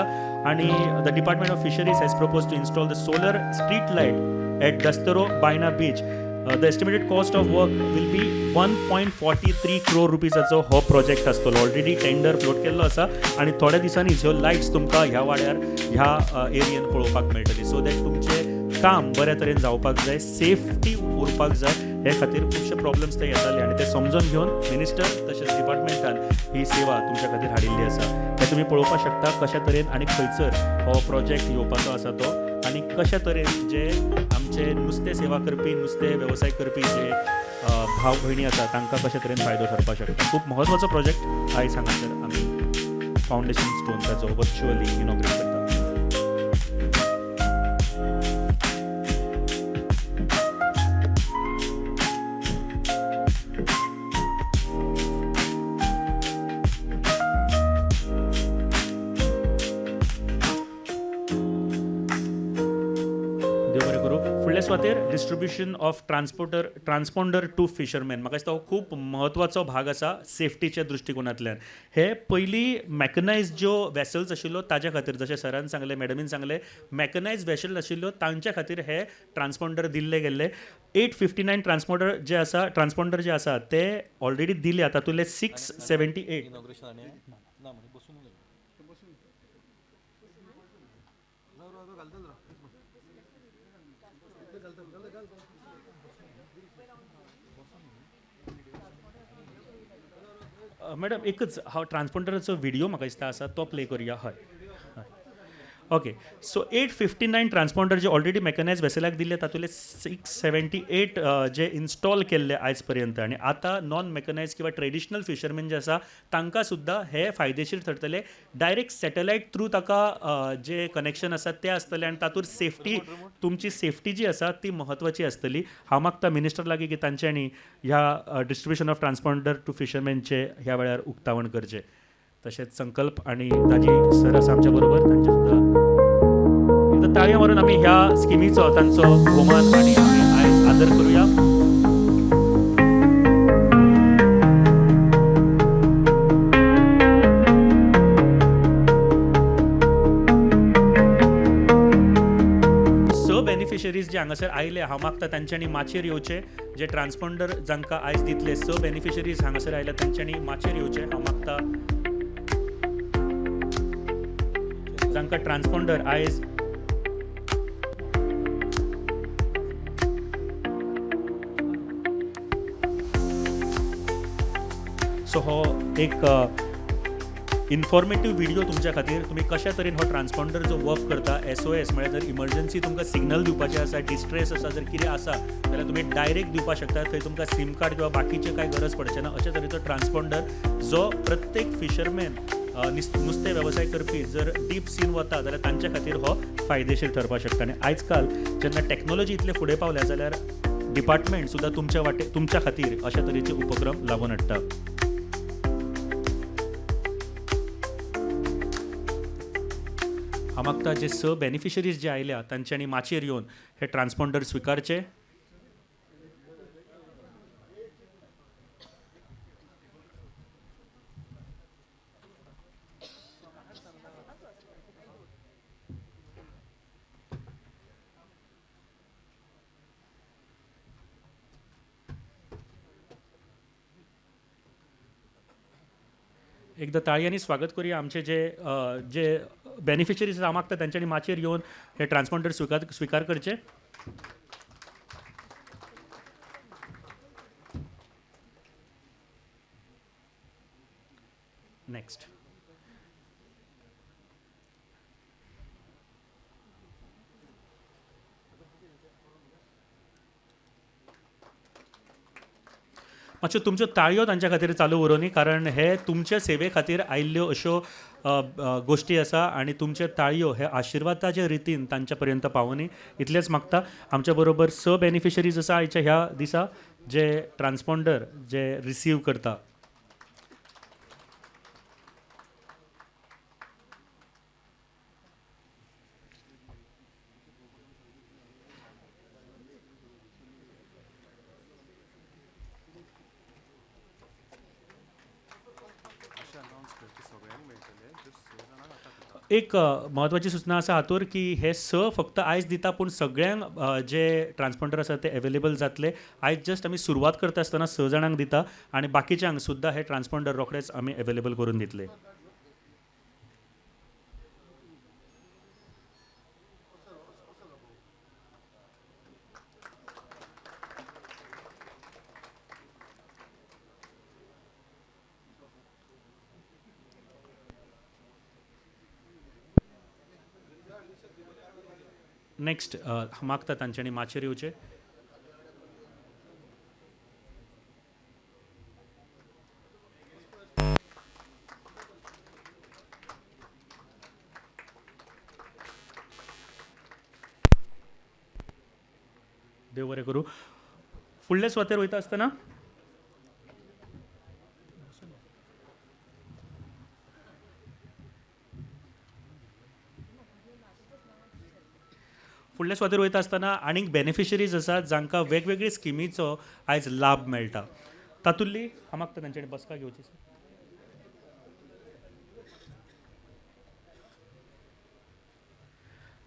आनी the department of fisheries has propose to install the solar street light at Desterro Baina beach. The estimated cost of work will be 1.43 crore रुपीजाचो हो प्रोजेक्ट आसतलो. ऑलरेडी टेंडर फ्लोट केल्लो आसा आनी थोड्या दिसांनीच ह्यो लायट्स तुमकां ह्या वाड्यार ह्या एरियेन पळोवपाक मेळटली. सो दॅट तुमचें काम बऱ्या तरेन जावपाक जाय, सेफ्टी उरपाक जाय. हे खातीर खुबशे प्रॉब्लम्स ते येताले आनी ते समजून घेवन मिनिस्टर तशेंच डिपार्टमेंटान ही सेवा तुमच्या खातीर हाडिल्ली आसा. हे तुमी पळोवपाक शकता कशा तरेन आनी खंयसर हो प्रोजेक्ट येवपाचो आसा तो आनी कशा तरेन जे आमचे नुस्तें सेवा करपी नुस्तें वेवसाय करपी जे भाव भयणी आसा तांकां कशा तरेन फायदो ठरपाक शकता. खूब महत्वाचो प्रोजेक्ट आयज हांगासर आमी फाउंडेशन स्टोन ताचो वर्च्युअली इनॉग्रेट करता. स्वातेर डिस्ट्रिब्युशन ऑफ ट्रान्सपोंडर टू फिशरमॅन म्हाका दिसता हो खूब म्हत्वाचो भाग आसा सेफ्टीच्या दृश्टिकोनांतल्यान. हे पयलीं मॅकनायज ज्यो वेसल्स आशिल्ल्यो ताच्या खातीर, जशें सरान सांगलें, मॅडमीन सांगलें, मॅकनायज वेसल आशिल्ल्यो तांच्या खातीर हे ट्रान्सपोंडर दिल्ले गेल्ले. 859 ट्रान्सपोंडर जे आसा ते ऑलरेडी दिल्या, तातूंतले 678 मॅडम एकच हांव ट्रान्सपोंडराचो व्हिडिओ म्हाका दिसता आसा तो प्ले करुया. हय ओके. सो 859 ट्रान्सपोंडर जे ऑलरेडी मॅकनायज वेसलाक दिल्ले तातूंतले 678 जे इन्स्टॉल केल्ले आयज पर्यंत, आनी आतां नॉन मॅकनायज किंवा ट्रेडिशनल फिशरमॅन जे आसा तांकां सुद्दां हे फायदेशीर ठरतले. डायरेक्ट सॅटलायट थ्रू ताका जे कनेक्शन आसा तें आसतलें, आनी तातूंत सेफ्टी, तुमची सेफ्टी जी आसा ती म्हत्वाची आसतली. हांव मागता मिनिस्टर लागीं की तांच्यांनी ह्या डिस्ट्रिब्युशन ऑफ ट्रान्सपोंडर टू फिशरमॅनचे ह्या वेळार उक्तावण करचें. तशेंच संकल्प आनी ताजी सर आसा आमच्या बरोबर, तांचे सुद्दां एकदां ताळयो मारून आमी ह्या स्किमीचो तांचो भोवमान आनी आमी आयज आदर करुया. बेनिफिशरीज जे हांगासर आयले, हांव मागता तांच्यांनी माचयेर येवचे. जे ट्रान्सपोंडर जांकां आयज दितले, बेनिफिशरीज हांगासर आयल्या तांच्यांनी माचयेर येवचे. हांव मागता जांकां ट्रान्सपोंडर आयज सो हो एक इन्फॉर्मेटीव व्हिडिओ तुमच्या खातीर. तुमी कशा तरेन हो ट्रान्सपोंडर जो वर्क करता, SOS म्हळ्यार जर इमर्जन्सी तुमकां सिग्नल दिवपाचें आसा, डिस्ट्रेस आसा, जर कितें आसा जाल्यार तुमी डायरेक्ट दिवपाक शकता. थंय तुमकां सिम कार्ड किंवा बाकीचे कांय गरज पडचें ना. अशे तरेचो ट्रान्सपोंडर जो प्रत्येक फिशरमॅन, नुस्तें वेवसाय करपी जर डीप सीन वता जाल्यार तांच्या खातीर हो फायदेशीर ठरपाक शकता. आनी आयज काल जेन्ना टॅक्नॉलॉजी इतले फुडें पावल्या जाल्यार डिपार्टमेंट सुद्दां तुमच्या खातीर अशा तरेचे उपक्रम लाबून हाडटा. हांव मागता जे बेनिफिशरीज जे आयल्या तांच्यांनी माचयेर येवन हे ट्रान्सपोंडर स्विकारचे. एकदा ताळयांनी स्वागत करूया आमचे जे बेनिफिशरीज हांव मागता तांच्यांनी माचयेर येवन हे ट्रान्सपोंडर स्विकार करचे. नेक्स्ट मातश्यो तुमच्यो ताळयो तांच्या खातीर चालू उरोनी, कारण हे तुमचे सेवे खातीर आयिल्ल्यो अश्यो गोश्टी आसा, आनी तुमचे ताळयो हे आशिर्वादाच्या रितीन तांच्या पर्यंत पावोनी. इतलेंच मागता. आमच्या बरोबर बेनिफिशरीज आसा आयच्या ह्या दिसा जे ट्रान्सपोंडर जे रिसीव करता. एक म्हत्वाची सूचना आसा हातूर की हे फक्त आयज दिता, पूण सगळ्यांक जे ट्रान्सपोंडर आसा ते अवेलेबल जातले. आयज जस्ट आमी सुरवात करता आसतना 6 जाणांक दिता, आनी बाकीच्यांक सुद्दां हे ट्रान्सपोंडर रोखडेच आमी अवेलेबल करून दितले. नेक्स्ट मागता तांच्यांनी माचयेर येवचे. देव बरें करूं. फुडले स्वातेर वयता आसतना फुडल्या स्वातीर वयता आसतना आनीक बेनिफिशरीज आसात जांकां वेगवेगळ्या स्किमीचो आयज लाभ मेळटा. तातूंतली हांव मागता तांच्यांनी बसका घेवची.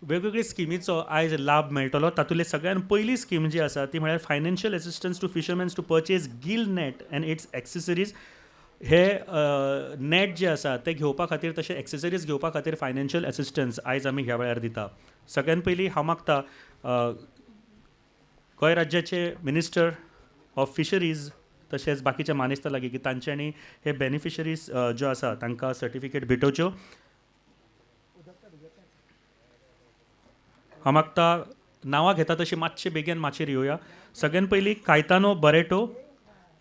वेगवेगळ्या स्किमीचो आयज लाभ मेळटलो. तातूंतली सगळ्यात पयली स्कीम जी आसा ती म्हळ्यार financial assistance to fishermen to purchase gill net and its accessories. हे नेट जे आसा ते घेवपा खातीर तशें एक्सेसरीज घेवपा खातीर फायनान्शियल असिस्टन्स आयज आमी ह्या वेळार दिता. सगळ्यात पयलीं हांव मागता गोंय राज्याचे मिनिस्टर ऑफ फिशरीज तशेंच बाकीच्या मानेस्तां लागीं की तांच्यांनी हे बेनिफिशरीज ज्यो आसा तांकां सर्टिफिकेट भेटोवच्यो. हांव मागता नांवां घेता तशी मातशे बेगीन माचयेर येवया. सगळ्यात पयलीं कायतानो बरेटो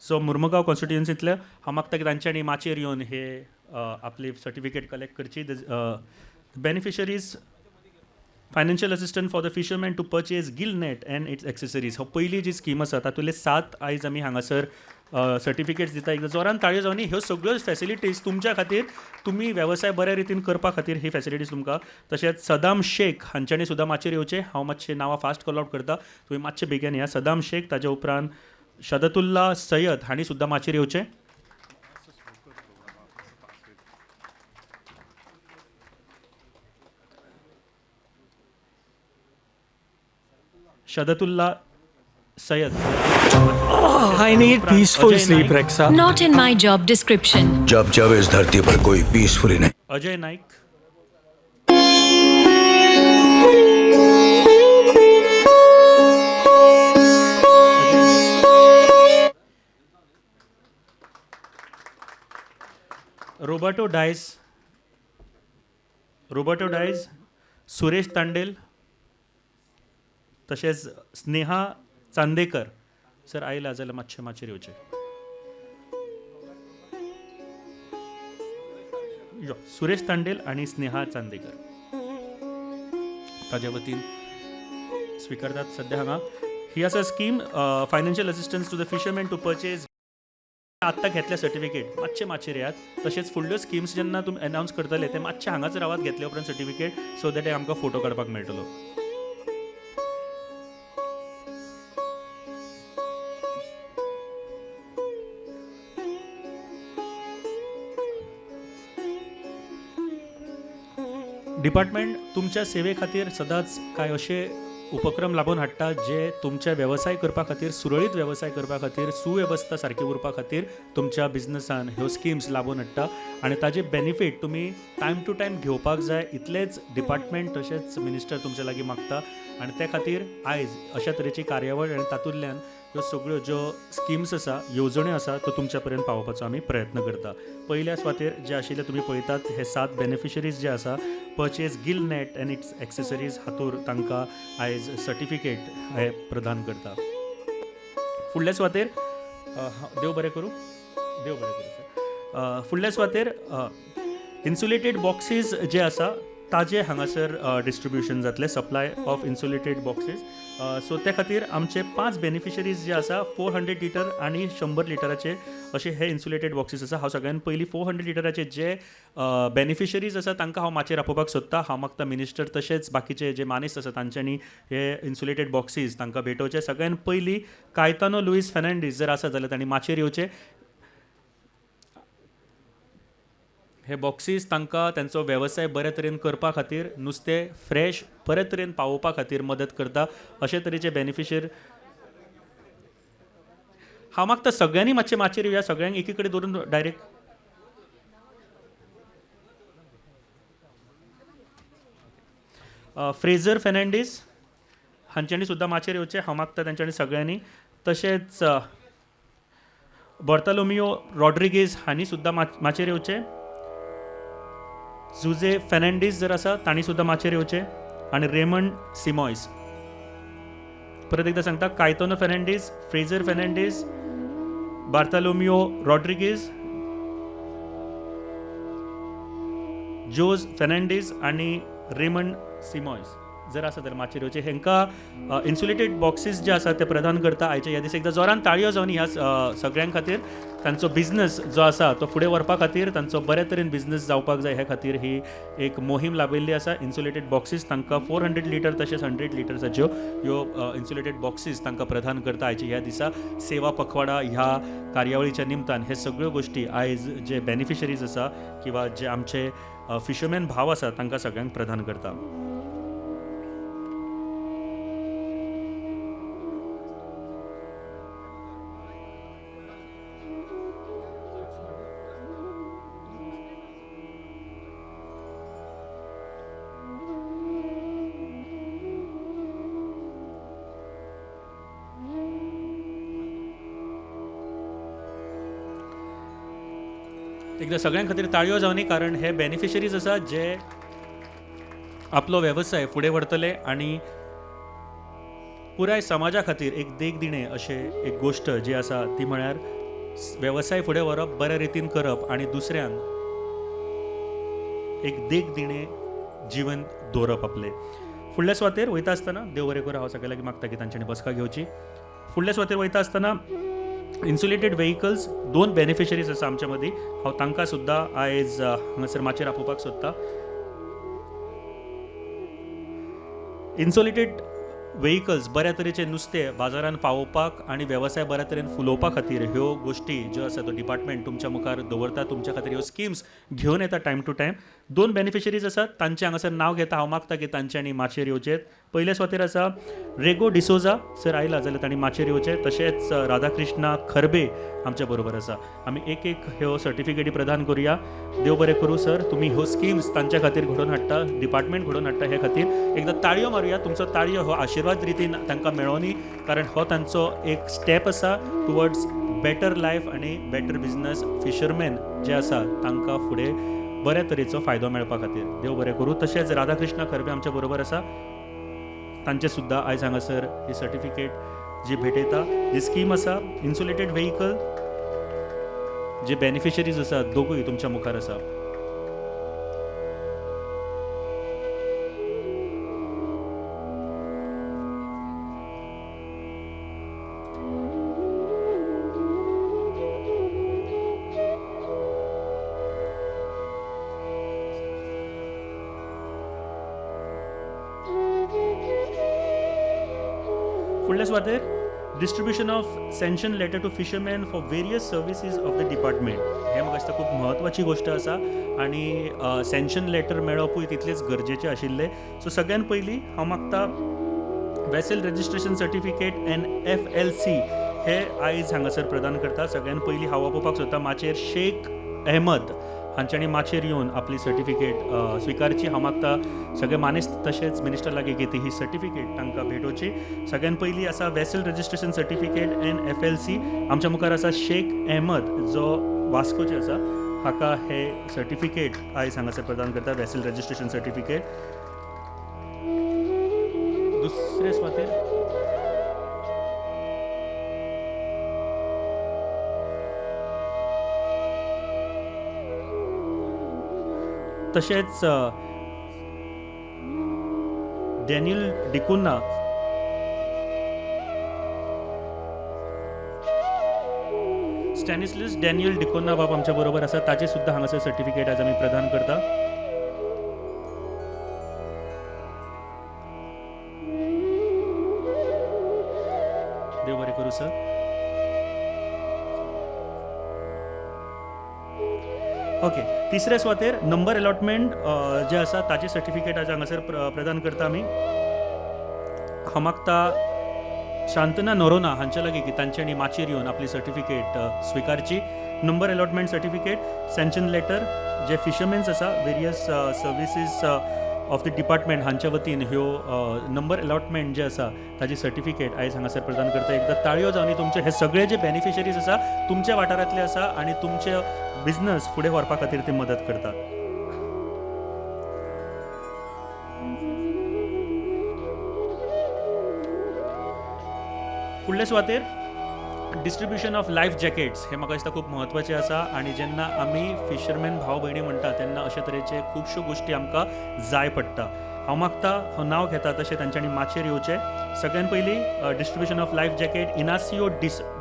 सो मुर्मुगांव कॉन्स्टिट्युएन्सींतले हांव मागता की तांच्यांनी माचयेर येवन हे आपली सर्टिफिकेट कलेक्ट करची. Beneficiaries financial assistant for the fisherman to purchase gill net and its accessories. हो पयली जी स्कीम आसा तातूंतले 7 आयज आमी हांगासर सर्टिफिकेट्स दिता. एकदां जोरान ताळयो जावनी. ह्यो सगळ्यो फॅसिलिटीज तुमच्या खातीर तुमी वेवसाय बऱ्या रितीन करपा खातीर ही फॅसिलिटीज तुमकां. तशेंच सदाम शेख हांच्यांनी सुद्दां माचयेर येवचें. हांव मातशें नांवां फास्ट कॉल आउट करता, तुमी मातशे बेगीन या. सदाम शेख, ताजे उपरांत शदतुल्ला सय्यद हांणी सुद्दां माचयेर येवचें. शदतुल्ला Syed. I need peaceful sleep, Rexa. Not in my job description. जब जब इस धरती पर कोई पीसफुली नहीं. अजय नाईक. रोबर्टो डायस, सुरेश तांडेल तशेंच स्नेहा चांदेकर सर आयला जाल्यार मातशें माचयेर येवचें. यो सुरेश तांडेल आनी स्नेहा चांदेकर ताज्या वतीन स्विकारतात सध्या हांगा. ही आसा scheme financial assistance to the fisherman to purchase. आत्तां घेतल्या सर्टिफिकेट मातशे माचयेर येयात. तशेंच फुडल्यो स्किम्स जेन्ना तुमी अनावन्स करतले ते मातशे हांगाच रावात घेतल्या उपरांत सर्टिफिकेट सो दॅट आमकां फोटो काडपाक मेळटलो. डिपार्टमेंट तुमच्या सेवे खातीर सदांच कांय अशे उपक्रम लाबून हाडटा जे तुमच्या वेवसाय करपा खातीर सुरळीत वेवसाय करपा खातीर सुवेवस्था सारकी उरपा खातीर तुमच्या बिझनसान ह्यो स्किम्स लाबून हाडटा आनी ताजे बेनिफीट तुमी टायम टू टायम घेवपाक जाय इतलेच डिपार्टमेंट तशेंच मिनिस्टर तुमचे लागीं मागता. आनी त्या खातीर आयज अशा तरेची कार्यावळ आनी तातूंतल्यान ह्यो सगळ्यो ज्यो स्किम्स आसा येवजण्यो आसा त्यो तुमच्या पर्यंत पावोवपाचो आमी प्रयत्न करता. पयल्या स्वातेर जे आशिल्ले तुमी पळयतात हे 7 बेनिफिशरीज जे आसा purchase gill net and its accessories हातूर तांकां आयज सर्टिफिकेट हे प्रदान करता. फुडल्या स्वातेर देव बरें करूं सर. फुडल्या स्वातेर इन्सुलेटेड बॉक्सीस जे आसा ताजे हांगासर डिस्ट्रिब्युशन जातले. Supply of insulated boxes. So त्या खातीर आमचे 5 बेनिफिशरीज जे आसा 400 लिटर आनी 100 लिटराचे अशे हे इन्सुलेटेड बॉक्सीस आसा. हांव सगळ्यान पयलीं 400 लिटराचे जे बेनिफिशरीज आसा तांकां हांव माचयेर आपोवपाक सोदता. हांव मागता मिनिस्टर तशेंच बाकीचे जे मानेस्त आसा तांच्यांनी हे इन्सुलेटेड बॉक्सीस तांकां भेटोवचे. सगळ्यान पयलीं कायतानो लुईस फेर्नांडीस जर आसा जाल्यार तांणी माचयेर येवचे. हे बॉक्सीस तांकां त्यांचो वेवसाय बऱ्या तरेन करपा खातीर नुस्तें फ्रेश बऱ्या तरेन पावोवपा खातीर मदत करता. अशे तरेचे बेनिफिशर हांव मागता सगळ्यांनी मातशें माचयेर येवया. सगळ्यांक एकी कडेन धरून डायरेक्ट फ्रेझर फेर्नांडीस हांच्यांनी सुद्दां माचयेर येवचें. हांव मागता तांच्यांनी सगळ्यांनी. तशेंच बर्तालोमियो रॉड्रिगीज हांणी सुद्दां माचयेर येवचें. जुजे फेर्नांडीस जर आसा तांणी सुद्दां माचयेर येवचें. आनी रेमंड सिमॉयस. परत एकदां सांगता कायतानो फेर्नांडीस, फ्रेझर फेर्नांडीस, बार्तालोमियो रॉड्रिगीज, जोज फेर्नांडीस आनी रेमंड सिमॉयस जर आसा जाल्यार माचयेर येवचें. हांकां इन्सुलेटेड बॉक्सीस जे आसा ते प्रदान करता आयच्या ह्या दिसा. एकदां जोरान ताळयो जावन ह्या सगळ्यां खातीर तांचो बिझनस जो आसा तो फुडें व्हरपा खातीर तांचो बऱ्या तरेन बिझनस जावपाक जाय हे खातीर ही एक मोहीम लाभिल्ली आसा. इन्सुलेटेड बॉक्सीस तांकां 400 लिटर तशेंच 100 लिटर्साच्यो ह्यो इन्सुलेटेड बॉक्सीस तांकां प्रदान करता आयच्या ह्या दिसा. सेवा पखवाडा ह्या कार्यावळीच्या निमतान हे सगळ्यो गोश्टी आयज जे बेनिफिशरीज आसा किंवा जे आमचे फिशरमॅन भाव आसा तांकां सगळ्यांक प्रदान करता. एकदा सगळ्यां खातीर ताळयो जावनी, कारण हे बेनिफिशरीज आसा जे आपलो वेवसाय फुडें व्हरतले आनी पुराय समाजा खातीर एक देख दिणें अशें एक गोश्ट जी आसा ती म्हळ्यार वेवसाय फुडें व्हरप, बऱ्या रितीन करप आनी दुसऱ्यांक एक देख दिणें जिवन दवरप आपले. फुडल्या सुवातेर वयता आसतना देव बरें करूं, हांव सगळ्या लागीं मागता की तांच्यांनी बसका घेवची. फुडल्या सुवातेर वयता आसतना इन्सुलेटेड व्हेकल्स 2 बेनिफिशरीज आसा आमच्या मदीं. हांव तांकां सुद्दां आयज हांगासर माचयेर आपोवपाक सोदतां. इन्सुलेटेड व्हेकल्स बऱ्या तरेचे नुस्तें बाजारांत पावोवपाक आनी वेवसाय बऱ्या तरेन फुलोवपा खातीर ह्यो गोश्टी ज्यो आसा तो डिपार्टमेंट तुमच्या मुखार दवरता, तुमच्या खातीर ह्यो स्किम्स घेवन येता टायम टू टायम. 2 बेनिफिशरीज आसात, तांचे हांगासर नांव घेता. हांव मागता की तांच्यांनी माचयेर येवचें. पयल्या सुवातेर आसा रेगो डिसोजा सर आयला जाल्यार तांणी माचयेर येवचें. तशेंच राधाकृष्णा खरबे आमच्या बरोबर आसा. आमी एक एक ह्यो सर्टिफिकेटी प्रदान करुया. देव बरें करूं सर, तुमी ह्यो स्किम्स तांच्या खातीर घडोवन हाडटा, डिपार्टमेंट घडोवन हाडटा हे खातीर एकदा ताळयो मारुया. तुमचो ताळयो हो आशिर्वाद रितीन तांकां मेळोनी, कारण हो तांचो एक स्टेप आसा टुवर्ड्स बेटर लायफ आनी बेटर बिझनस. फिशरमॅन जे आसा तांकां फुडें बऱ्या तरेचो फायदो मेळपा खातीर देव बरें करूं. तशेंच राधाकृष्णा खरबे आमच्या बरोबर आसा. तांचे सुद्दां आयज हांगासर ही सर्टिफिकेट जी भेटयता. जी स्कीम आसा इन्सुलेटेड व्हेकल जे बेनिफिशरीज आसा दोगूय तुमच्या मुखार आसा. फुडल्या सुवातेर distribution of sanction letter to fisherman for various services of the department. हे म्हाका दिसता खूब म्हत्वाची गोश्ट आसा आनी सँक्शन लेटर मेळपूय तितलेच गरजेचें आशिल्लें. सो सगळ्यान पयलीं हांव मागता वेसल रजिस्ट्रेशन सर्टिफिकेट NFLC हे आयज हांगासर प्रदान करता. सगळ्यान पयलीं हांव आपोवपाक सोदता माचयेर शेख अहमद हांच्यांनी माचयेर येवन आपली सर्टिफिकेट स्विकारची. हांव मागता सगळे मानेस्त तशेंच मिनिस्टर लागीं घेती ही सर्टिफिकेट तांकां भेटोवची. सगळ्यान पयलीं आसा वेसल रजिस्ट्रेशन सर्टिफिकेट NFLC. आमच्या मुखार आसा शेख अहमद जो वास्कोचे आसा. हाका हे सर्टिफिकेट आयज हांगासर प्रदान करता, वेसल रजिस्ट्रेशन सर्टिफिकेट. दुसरे सुवातेर तशेंच डॅनियल डिकुन्ना स्टॅनिस्लिस डॅनियल डिकोन्ना बाब आमच्या बरोबर आसा. ताचे सुद्दां हांगासर सर्टिफिकेट आयज आमी प्रदान करता. देव बरें करूं सर. ओके, तिसऱ्या सुवातेर नंबर अलॉटमेंट जे आसा ताची सर्टिफिकेट आज हांगासर प्रदान करता आमी. हांव मागता शांतना नोरोना हांच्या लागीं की तांच्यांनी माचयेर येवन आपली सर्टिफिकेट स्विकारची. Number allotment certificate, sanction letter जे फिशरमॅन्स आसा various services of the department हांच्या वतीन ह्यो नंबर अलॉटमेंट जे आसा ताची सर्टिफिकेट आयज हांगासर प्रदान करता. एकदा ताळयो जावनी. तुमचे हे सगळे जे बेनिफिशरीज आसा तुमच्या वाठारांतले आसा आनी तुमचे बिझनस फुडें व्हरपा खातीर ते मदत करतात. फुडल्या सुवातेर डिस्ट्रिब्युशन ऑफ लायफ जॅकेट्स हे म्हाका दिसता खूब म्हत्वाचें आसा. आनी जेन्ना आमी फिशरमॅन भाव भयणी म्हणटा तेन्ना अशे तरेचे खुबश्यो गोश्टी आमकां जाय पडटा. हांव मागता हांव नांव घेता तशें तांच्यांनी माचेर येवचें. सगळ्यान पयलीं distribution of life jacket Inacio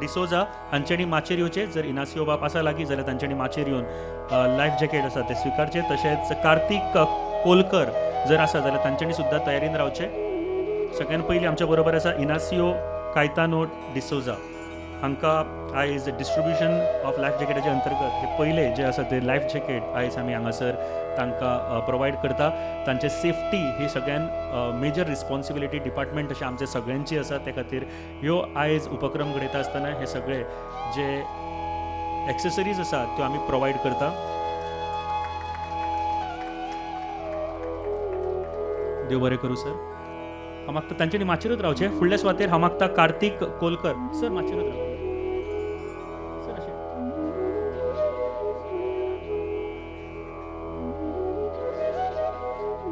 D'Souza हांच्यांनी माचेर येवचें. जर इनासियो बाब आसा लागीं जाल्यार तांच्यांनी माचेर येवन लायफ जॅकेट आसा ते स्विकारचें. तशेंच कार्तिक कोलकर जर आसा जाल्यार तांच्यांनी सुद्दां तयारीन रावचें. सगळ्यान पयलीं आमच्या बरोबर आसा इनासियो कायतानो डिसोजा. हांकां आयज डिस्ट्रिब्युशन ऑफ लायफ जॅकेटाच्या अंतर्गत हे पयले जे आसा ते लायफ जॅकेट आयज आमी हांगासर तांकां प्रोवायड करता. तांचे सेफ्टी ही सगळ्यान मेजर रिस्पॉन्सिबिलिटी डिपार्टमेंट अशें आमचे सगळ्यांची आसा. ते खातीर ह्यो आयज उपक्रम घडयता आसतना हे सगळे जे एक्सेसरीज आसा त्यो आमी प्रोवायड करता. देव बरें करूं सर. हांव मागता तांच्यांनी माचेरूच रावचें. फुडल्या सुवातेर हांव मागता कार्तिक कोलकर सर माचेरूच राव सर. अशें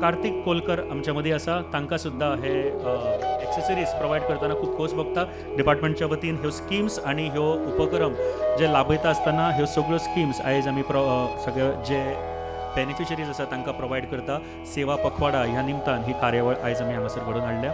कार्तिक कोलकर आमच्या मदीं आसा. तांकां सुद्दां हे एक्सेसरीज प्रोवायड करतना खूब खोस भोगता. डिपार्टमेंटच्या वतीन ह्यो स्किम्स आनी ह्यो उपक्रम जे लाभयता आसतना ह्यो सगळ्यो स्किम्स आयज आमी सगळे जे बेनिफिशरीज आसा तांकां प्रोवायड करता. सेवा पखवाडा ह्या निमतान ही कार्यावळ आयज आमी हांगासर घडोवन हाडल्या.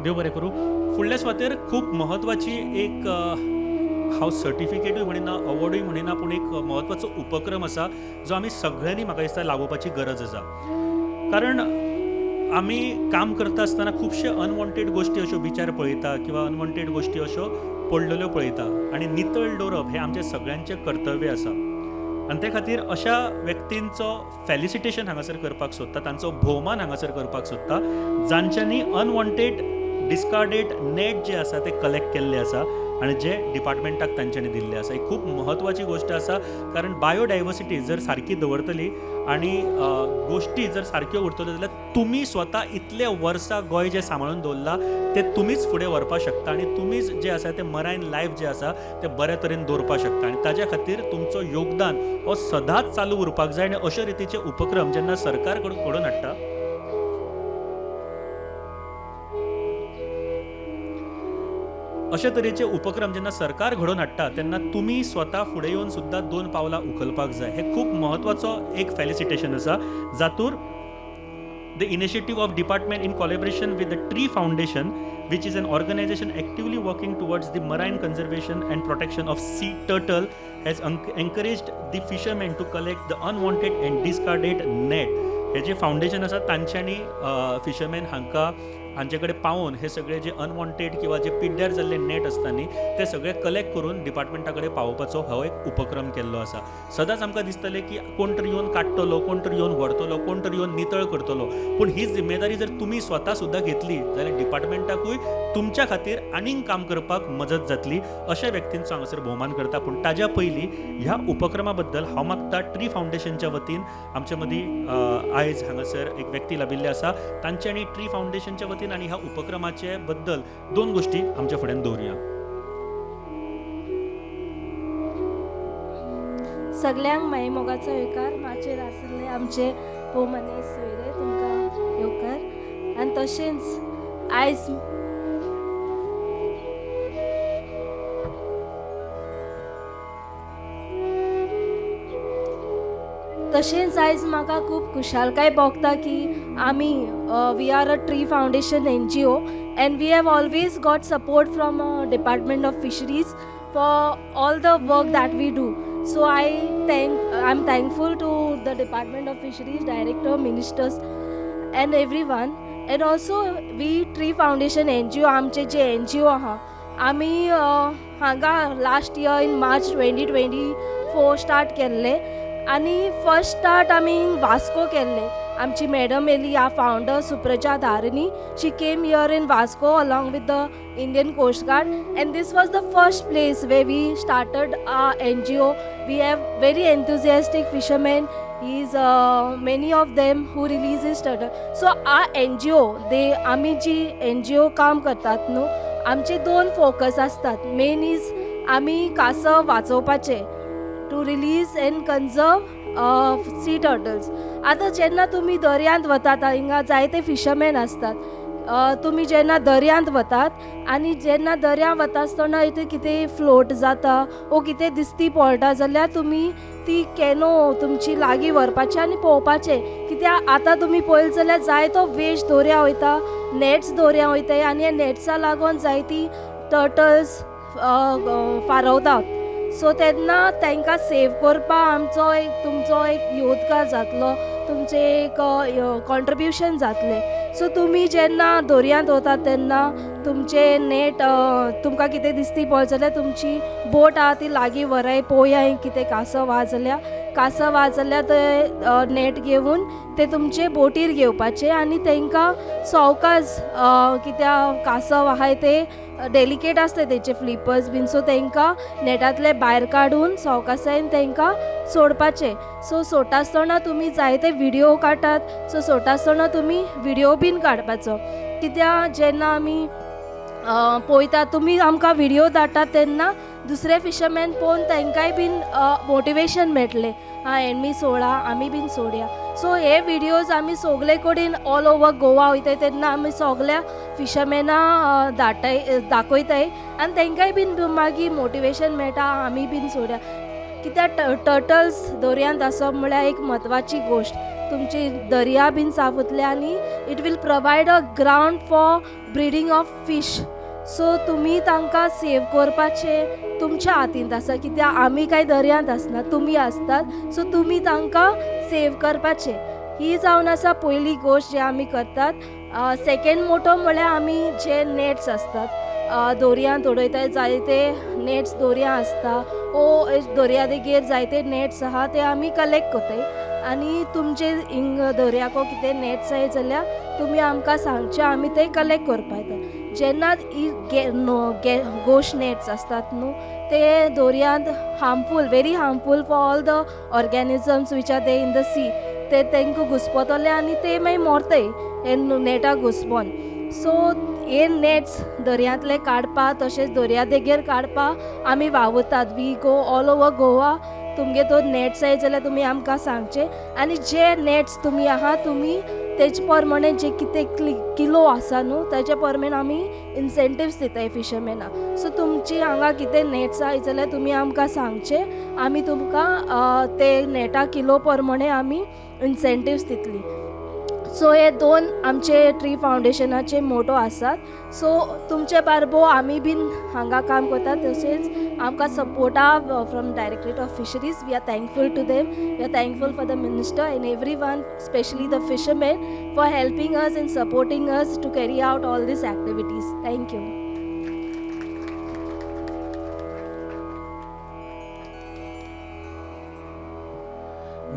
देव बरें करूं. फुडल्या सुवातेर खूब म्हत्वाची एक हांव सर्टिफिकेटूय म्हणिना अवॉर्डूय म्हणिना पूण एक म्हत्वाचो उपक्रम आसा जो आमी सगळ्यांनी म्हाका दिसता लागोवपाची गरज आसा. कारण आमी काम करता आसतना खुबशे अनवॉन्टेड गोश्टी अश्यो बिचार पळयता किंवा अनवॉन्टेड गोश्टी अश्यो पडलेल्यो पळयता आनी नितळ दवरप हें आमचें सगळ्यांचें कर्तव्य आसा. आनी ते खातीर अशा व्यक्तींचो फेलिसिटेशन हांगासर करपाक सोदता, तांचो भोवमान हांगासर करपाक सोदता जांच्यांनी अनवॉन्टेड डिस्कार्डेड नेट जे आसा ते कलेक्ट केल्ले आसा आनी जे डिपार्टमेंटाक तांच्यांनी दिल्ले आसा. ही खूब म्हत्वाची गोश्ट आसा. कारण बायोडायवर्सिटी जर सारकी दवरतली आनी गोश्टी जर सारक्यो उरतल्यो जाल्यार तुमी स्वता इतले वर्सां गोंय जें सांबाळून दवरलां ते तुमीच फुडें व्हरपाक शकता आनी तुमीच जे आसा ते मरायन लायफ जे आसा ते बऱ्या तरेन दवरपाक शकता. आनी ताज्या खातीर तुमचो योगदान हो सदांच चालू उरपाक जाय. आनी अशे रितीचे उपक्रम जेन्ना सरकार घडोवन हाडटा अशे तरेचे उपक्रम जेन्ना सरकार घडोवन हाडटा तेन्ना तुमी स्वता फुडें येवन सुद्दां 2 पावलां उखलपाक जाय. हे खूब म्हत्वाचो एक फेलिसिटेशन आसा जातूर the initiative of department in collaboration with the Tree Foundation, which is an organization actively working towards the marine conservation and protection of sea turtle, has encouraged the fishermen to collect the unwanted and discarded net. हे जे foundation आसा तांच्यांनी fisherman हांचे कडेन पावोवन हे सगळे जे unwanted किंवा जे पिड्ड्यार जाल्ले नेट आसता न्ही ते सगळे कलेक्ट करून डिपार्टमेंटा कडेन पावोवपाचो हो एक उपक्रम केल्लो आसा. सदांच आमकां दिसतलें की कोण तरी येवन काडटलो, कोण तरी येवन व्हरतलो, कोण तरी येवन नितळ करतलो. पूण ही जिम्मेदारी जर तुमी स्वता सुद्दां घेतली जाल्यार डिपार्टमेंटाकूय तुमच्या खातीर आनीक काम करपाक मजत जातली. अशा व्यक्तींचो हांगासर भोवमान करता. पूण ताज्या पयलीं ह्या उपक्रमा बद्दल हांव मागता ट्री फाउंडेशनच्या वतीन आमच्या मदीं आयज हांगासर एक व्यक्ती लाभिल्ले आसा. तांच्यांनी ट्री फाउंडेशनच्या वतीन आनी ह्या उपक्रमाचे बद्दल 2 गोश्टी आमच्या फुड्यान दवरुया. सगळ्यांक माई मोगाचो येवकार. माचेर आशिल्ले आमचे भोव मनीस सोयरे तुमकां येवकार. आनी तशेंच आयज म्हाका खूब खुशालकाय भोगता की आमी we are a tree foundation NGO and we have always got support from Department of Fisheries for all the work that we do. So I'm thankful to the Department of Fisheries, Director, Ministers and everyone. And also we Tree Foundation NGO आमचे जे NGO आहा आमी हांगा last year in March 2024 start केल्ले आनी first start आमी वास्को केल्ले. आमची मॅडम येयली a founder Supraja Dharani. She came here in Vasco along with the Indian Coast Guard and this was the first place where we started our NGO. We have very enthusiastic fishermen is many of them who releases turtle. So our NGO आम्ही जी NGO काम करतात न्हू, आमचे 2 focus असतात. Main is आम्ही कासव वाचोवपाचे to release and conserve sea turtles. आतां जेन्ना तुमी दर्यांत वतात हिंगा जायते फिशरमॅन असतात. तुमी जेन्ना दर्यांत वतात आनी जेन्ना दर्या वता आसतना इथे कितें फ्लोट जाता वो कितें दिसती पडटा जाल्यार तुमी ती कॅनो तुमची लागीं व्हरपाची आनी पळोवपाचें. कित्याक आतां तुमी पळयलें जाल्यार जायतो वेस्ट दर्या वयता, नॅट्स दर्या वयताय आनी ह्या नॅट्सा लागून जायतीं टर्टल्स फारवतात. सो तेन्ना तांकां सेव करपा आमचो तुमचो एक योगदान जातलो, तुमचें एक कॉन्ट्रिब्युशन जातलें. सो तुमी जेन्ना दर्यांत वतात तेन्ना तुमचे नेट तुमकां कितें दिसती पळय जाल्यार तुमची बोट आहा ती लागीं व्हराय पळोवया कितें कासव आहा जाल्यार ते नेट घेवन ते तुमचे बोटीर घेवपाचे आनी तांकां सवकास कित्याक कासव आहाय ते डेलिकेट आसता तेचे फ्लिपर्स बीन. सो तांकां नेटांतले भायर काडून सवकासायन तांकां सोडपाचे. सो सोडटा आसतना तुमी जायते व्हिडियो काडटात. सो सोडटा आसतना तुमी व्हिडियो बीन काडपाचो. कित्याक जेन्ना आमी पळयतात तुमी आमकां व्हिडियो धाडटात तेन्ना दुसरे फिशरमॅन पळोवन तांकांय बीन मोटिवेशन मेळटलें, हां हेंमी सोडा आमी बीन सोडया. सो हे व्हिडियोज आमी सगळे कडेन ऑल ओवर गोवा वयताय तेन्ना आमी सगल्या फिशरमॅनां दाखयताय आनी तांकांय बीन मागीर मोटिवेशन मेळटा आमी बीन सोडया. कित्याक टर्टल्स दर्यांत आसप म्हळ्यार एक म्हत्वाची गोश्ट. तुमची दर्या बीन साफ उरतले आनी it will provide a ground for breeding of fish. So तुमी तांकां सेव करपाचें तुमच्या हातींत आसा. कित्याक आमी कांय दर्यांत आसना, तुमी आसतात. सो तुमी तांकां सेव करपाचें. ही जावन आसा पयली गोश्ट जे आमी करतात. सेकेंड मोटो म्हळ्यार आमी जे नेट्स असतात दर्यांत उडयताय, जायते नेट्स दर्या आसता वो दर्या देगेर जायते नेट्स आहा ते आमी कलेक्ट कोताय आनी तुमचे हिंग दर्याको कितें नेट्स जाय जाल्यार तुमी आमकां सांगचे आमी ते कलेक्ट करपा येता. जेन्ना गोश्ट नेट्स असतात न्हू ते दर्यांत very harmful for all the organisms which are they in the sea. ते तांकां घुस्पतले आनी ते मागीर मरताय हे नेटाक घुस्पोन. सो हे नेट्स दर्यांतले काडपा तशेंच दर्या देगेर काडपा आमी वावुरतात. We go all over Goa. तुमगे तो नेट्स जाय जाल्यार तुमी आमकां सांगचे आनी जे नेट्स तुमी आहा तुमी तेजे प्रमाणे जे कितें किलो आसा न्हू तेजे प्रमाणे आमी इन्सेंटिव्स दिताय फिशरमॅनाक. सो तुमची हांगा कितें नेट्स आहाय जाल्यार तुमी आमकां सांगचे आमी तुमकां ते नेटा किलो प्रमाणे आमी इन्सेंटिव्स दितली. सो हे 2 आमचे ट्री फावंडेशनाचे मोटो आसात. सो तुमचे बारबो आमी बीन हांगा काम करतात तशेंच आमकां सपोर्टा from directorate of fisheries. We are thankful to them. We are thankful for the minister and every one specially the fisherman for helping us and supporting us to carry out all these activities. Thank you.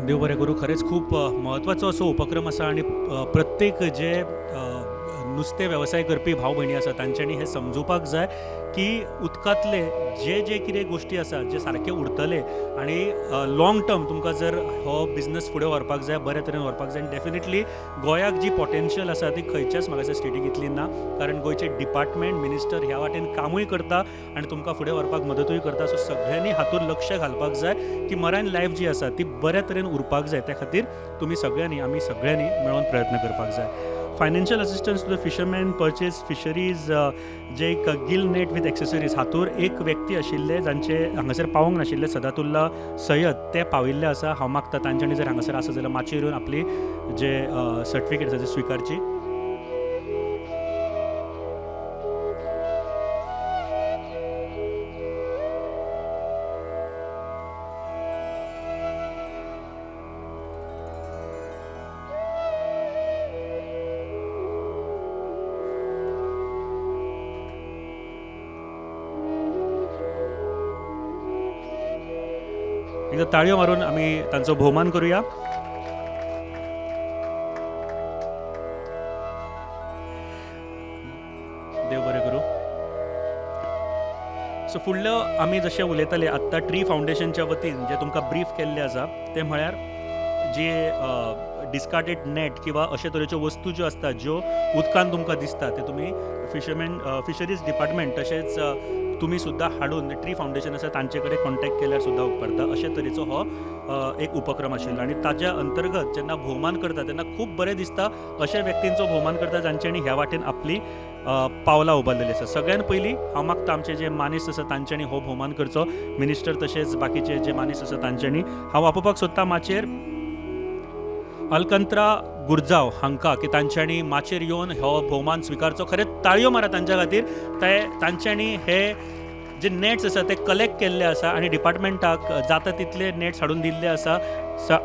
देव बरें करूं. खरेंच खूब म्हत्वाचो असो उपक्रम आसा आनी प्रत्येक जे नुस्तें वेवसाय करपी भाव भयणी आसा तांच्यांनी हें समजुपाक जाय की उदकांतले जे कितें गोश्टी आसा जे सारके उरतले आनी लाँग टर्म तुमकां जर हो बिझनस फुडें व्हरपाक जाय, बऱ्या तरेन व्हरपाक जाय, डेफिनेटली गोंयाक जी पोटेन्शियल आसा ती खंयच्याच म्हाका स्टेटीक इतली ना. कारण गोंयचे डिपार्टमेंट मिनिस्टर ह्या वाटेन कामूय करता आनी तुमकां फुडें व्हरपाक मदतूय करता. सो सगळ्यांनी हातूंत लक्ष घालपाक जाय की मरायन लायफ जी आसा ती बऱ्या तरेन उरपाक जाय. त्या खातीर तुमी सगळ्यांनी आमी सगळ्यांनी मेळून प्रयत्न करपाक जाय. Financial assistance to the fisherman purchase fisheries जे एक गिल नेट विथ एक्सेसरीज हातूर एक व्यक्ती आशिल्ले जांचे हांगासर पावोंक नाशिल्ले सदातुल्ला सय्यद ते पाविल्ले आसा. हांव मागता तांच्यांनी जर हांगासर आसा जाल्यार मातशें येवन आपली जे सर्टिफिकेट आसा ती स्विकारची. एकदा ताळयो मारून आमी तांचो भोवमान करूया. देव बरें करूं. सो फुडलो आमी जशें उलयताले आत्तां ट्री फावंडेशनच्या वतीन जे तुमकां ब्रीफ केल्ले आसा ते म्हळ्यार जे डिस्कार्डेड नेट किंवा अशे तरेच्यो वस्तू ज्यो आसता ज्यो उदकान तुमकां दिसता ते तुमी फिशरीज डिपार्टमेंट तशेंच तुमी सुद्दां हाडून ट्री फावंडेशन आसा तांचे कडेन कॉन्टॅक्ट केल्यार सुद्दां उपकारता अशे तरेचो हो एक उपक्रम आशिल्लो आनी ताज्या अंतर्गत जेन्ना भोवमान करता तेन्ना खूब बरें दिसता अशा व्यक्तींचो भोवमान करता जांच्यांनी ह्या वाटेन आपली पावलां उबारलेली आसा. सगळ्यान पयलीं हांव मागता आमचे जे मानेस्त आसा तांच्यांनी हो भोवमान करचो. मिनिस्टर तशेंच बाकीचे जे मानेस्त आसा तांच्यांनी हांव आपोवपाक सोदता माचयेर अलकंत्रा गुरजांव हांकां की तांच्यांनी माचयेर येवन हो भोवमान स्विकारचो. खरेंच ताळयो मारा तांच्या खातीर. तांच्यांनी हे जे नेट्स आसा ते कलेक्ट केल्ले आसा आनी डिपार्टमेंटाक जाता तितले नेट्स हाडून दिल्ले आसा.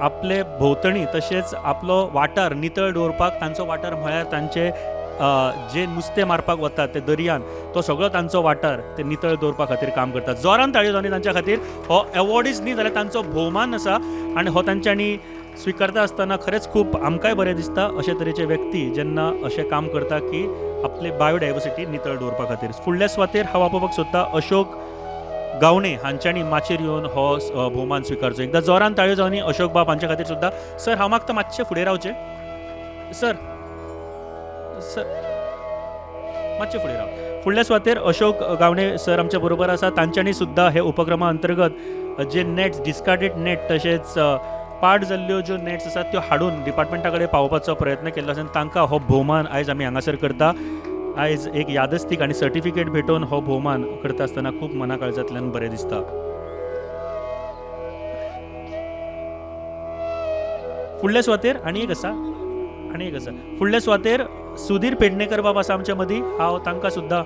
आपले भोंवतणी तशेंच आपलो वाठार नितळ दवरपाक तांचो वाठार म्हळ्यार तांचे जे नुस्तें मारपाक वतात ते दर्यान तो सगळो तांचो वाठार ते नितळ दवरपा खातीर काम करतात. जोरान ताळयो जावनी तांच्या खातीर. हो एवॉर्डूच न्ही जाल्यार तांचो भोवमान आसा आनी हो तांच्यांनी स्विकारता आसतना खरेंच खूब आमकांय बरें दिसता अशे तरेचे व्यक्ती जेन्ना अशें काम करता की आपली बायोडायवर्सिटी नितळ दवरपा खातीर. फुडल्या सुवातेर हांव आपोवपाक सोदता अशोक गावणे हांच्यांनी माचयेर येवन हो भोवमान स्विकारचो. एकदां जोरान ताळयो जावनी अशोक बाब हांच्या खातीर सुद्दां. सर हांव मागता मातशें फुडें रावचें. सर मातशें फुडें राव. फुडल्या सुवातेर अशोक गावणे सर आमच्या बरोबर आसा. तांच्यांनी सुद्दां हे उपक्रमा अंतर्गत जे नेट्स डिस्कार्डेड नेट तशेंच पाड जाल्ल्यो ज्यो नेट्स आसात त्यो हाडून डिपार्टमेंटा कडेन पावोवपाचो प्रयत्न केल्लो आसा आनी तांकां हो भोवमान आयज आमी हांगासर करता. आयज एक यादस्तीक आनी सर्टिफिकेट भेटोवन हो भोवमान करता आसतना खूब मना काळजांतल्यान बरें दिसता. फुडल्या सुवातेर आनी एक आसा. फुडल्या सुवातेर सुधीर पेडणेकर बाब आसा आमच्या मदीं. हांव तांकां सुद्दां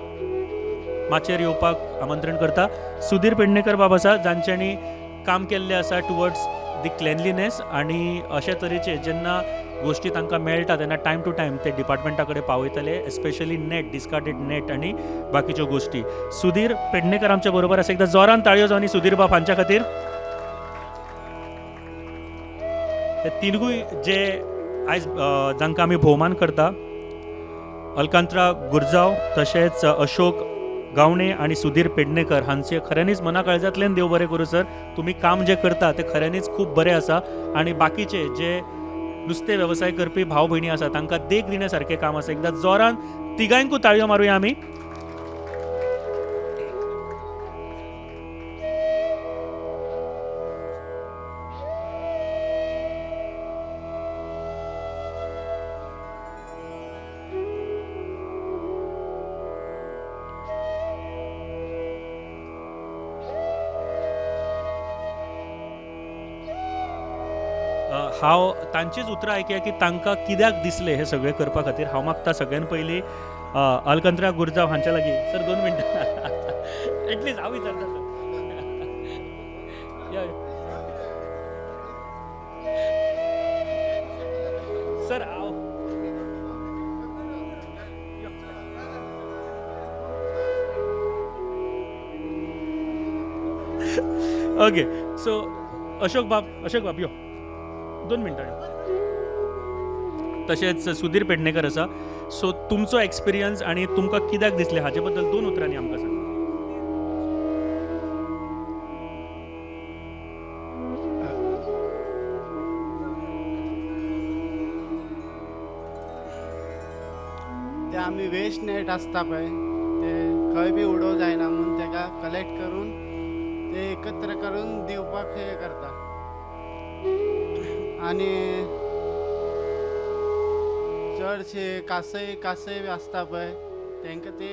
माचयेर येवपाक आमंत्रण करता. सुधीर पेडणेकर बाब आसा जांच्यांनी काम केल्लें आसा टुवर्ड्स दी क्लेनलीनेस आनी अशे तरेचे जेन्ना गोश्टी तांकां मेळटा तेन्ना टायम टू टायम ते डिपार्टमेंटा कडेन पावयतले एस्पेशली नेट डिस्कार्डेड नेट आनी बाकीच्यो गोश्टी. सुधीर पेडणेकर आमच्या बरोबर आसा. एकदां जोरान ताळयो जावनी सुधीर बाब हांच्या खातीर. हे तिनूय जे आयज जांकां आमी भोवमान करता अलकांत्रा गुरजांव तशेंच अशोक गावणे आनी सुधीर पेडणेकर हांचे खऱ्यांनीच मना काळजांतल्यान देव बरें करूं सर. तुमी काम जें करता तें खऱ्यांनीच खूब बरें आसा आनी बाकीचे जे नुस्तें वेवसाय करपी भाव भयणी आसा तांकां देख दिण्या सारकें काम आसा. एकदां जोरान तिगांयकूय ताळयो मारुया आमी. हांव तांचीच उतरां आयकया की तांकां कित्याक दिसलें हे सगळें करपा खातीर. हांव मागता सगळ्यान पयलीं अलकंत्रा गुरजांव हांच्या लागीं. सर 2 मिनटां एटलीस्ट हांव विचारता सर. हांव ओके. सो अशोक बाब यो 2 मिनटां. तशेंच सुधीर पेडणेकर आसा. सो तुमचो एक्सपिरियन्स आनी तुमकां कित्याक दिसलें हाचे बद्दल 2 उतरांनी आमकां सांग. ते आमी वेस्ट नेट आसता पळय ते खंय बी उडोवं जायना म्हणून तेका कलेक्ट करून ते एकत्र करून दिवपाक हे करता. आनी चडशे कासय आसता पळय तांकां ते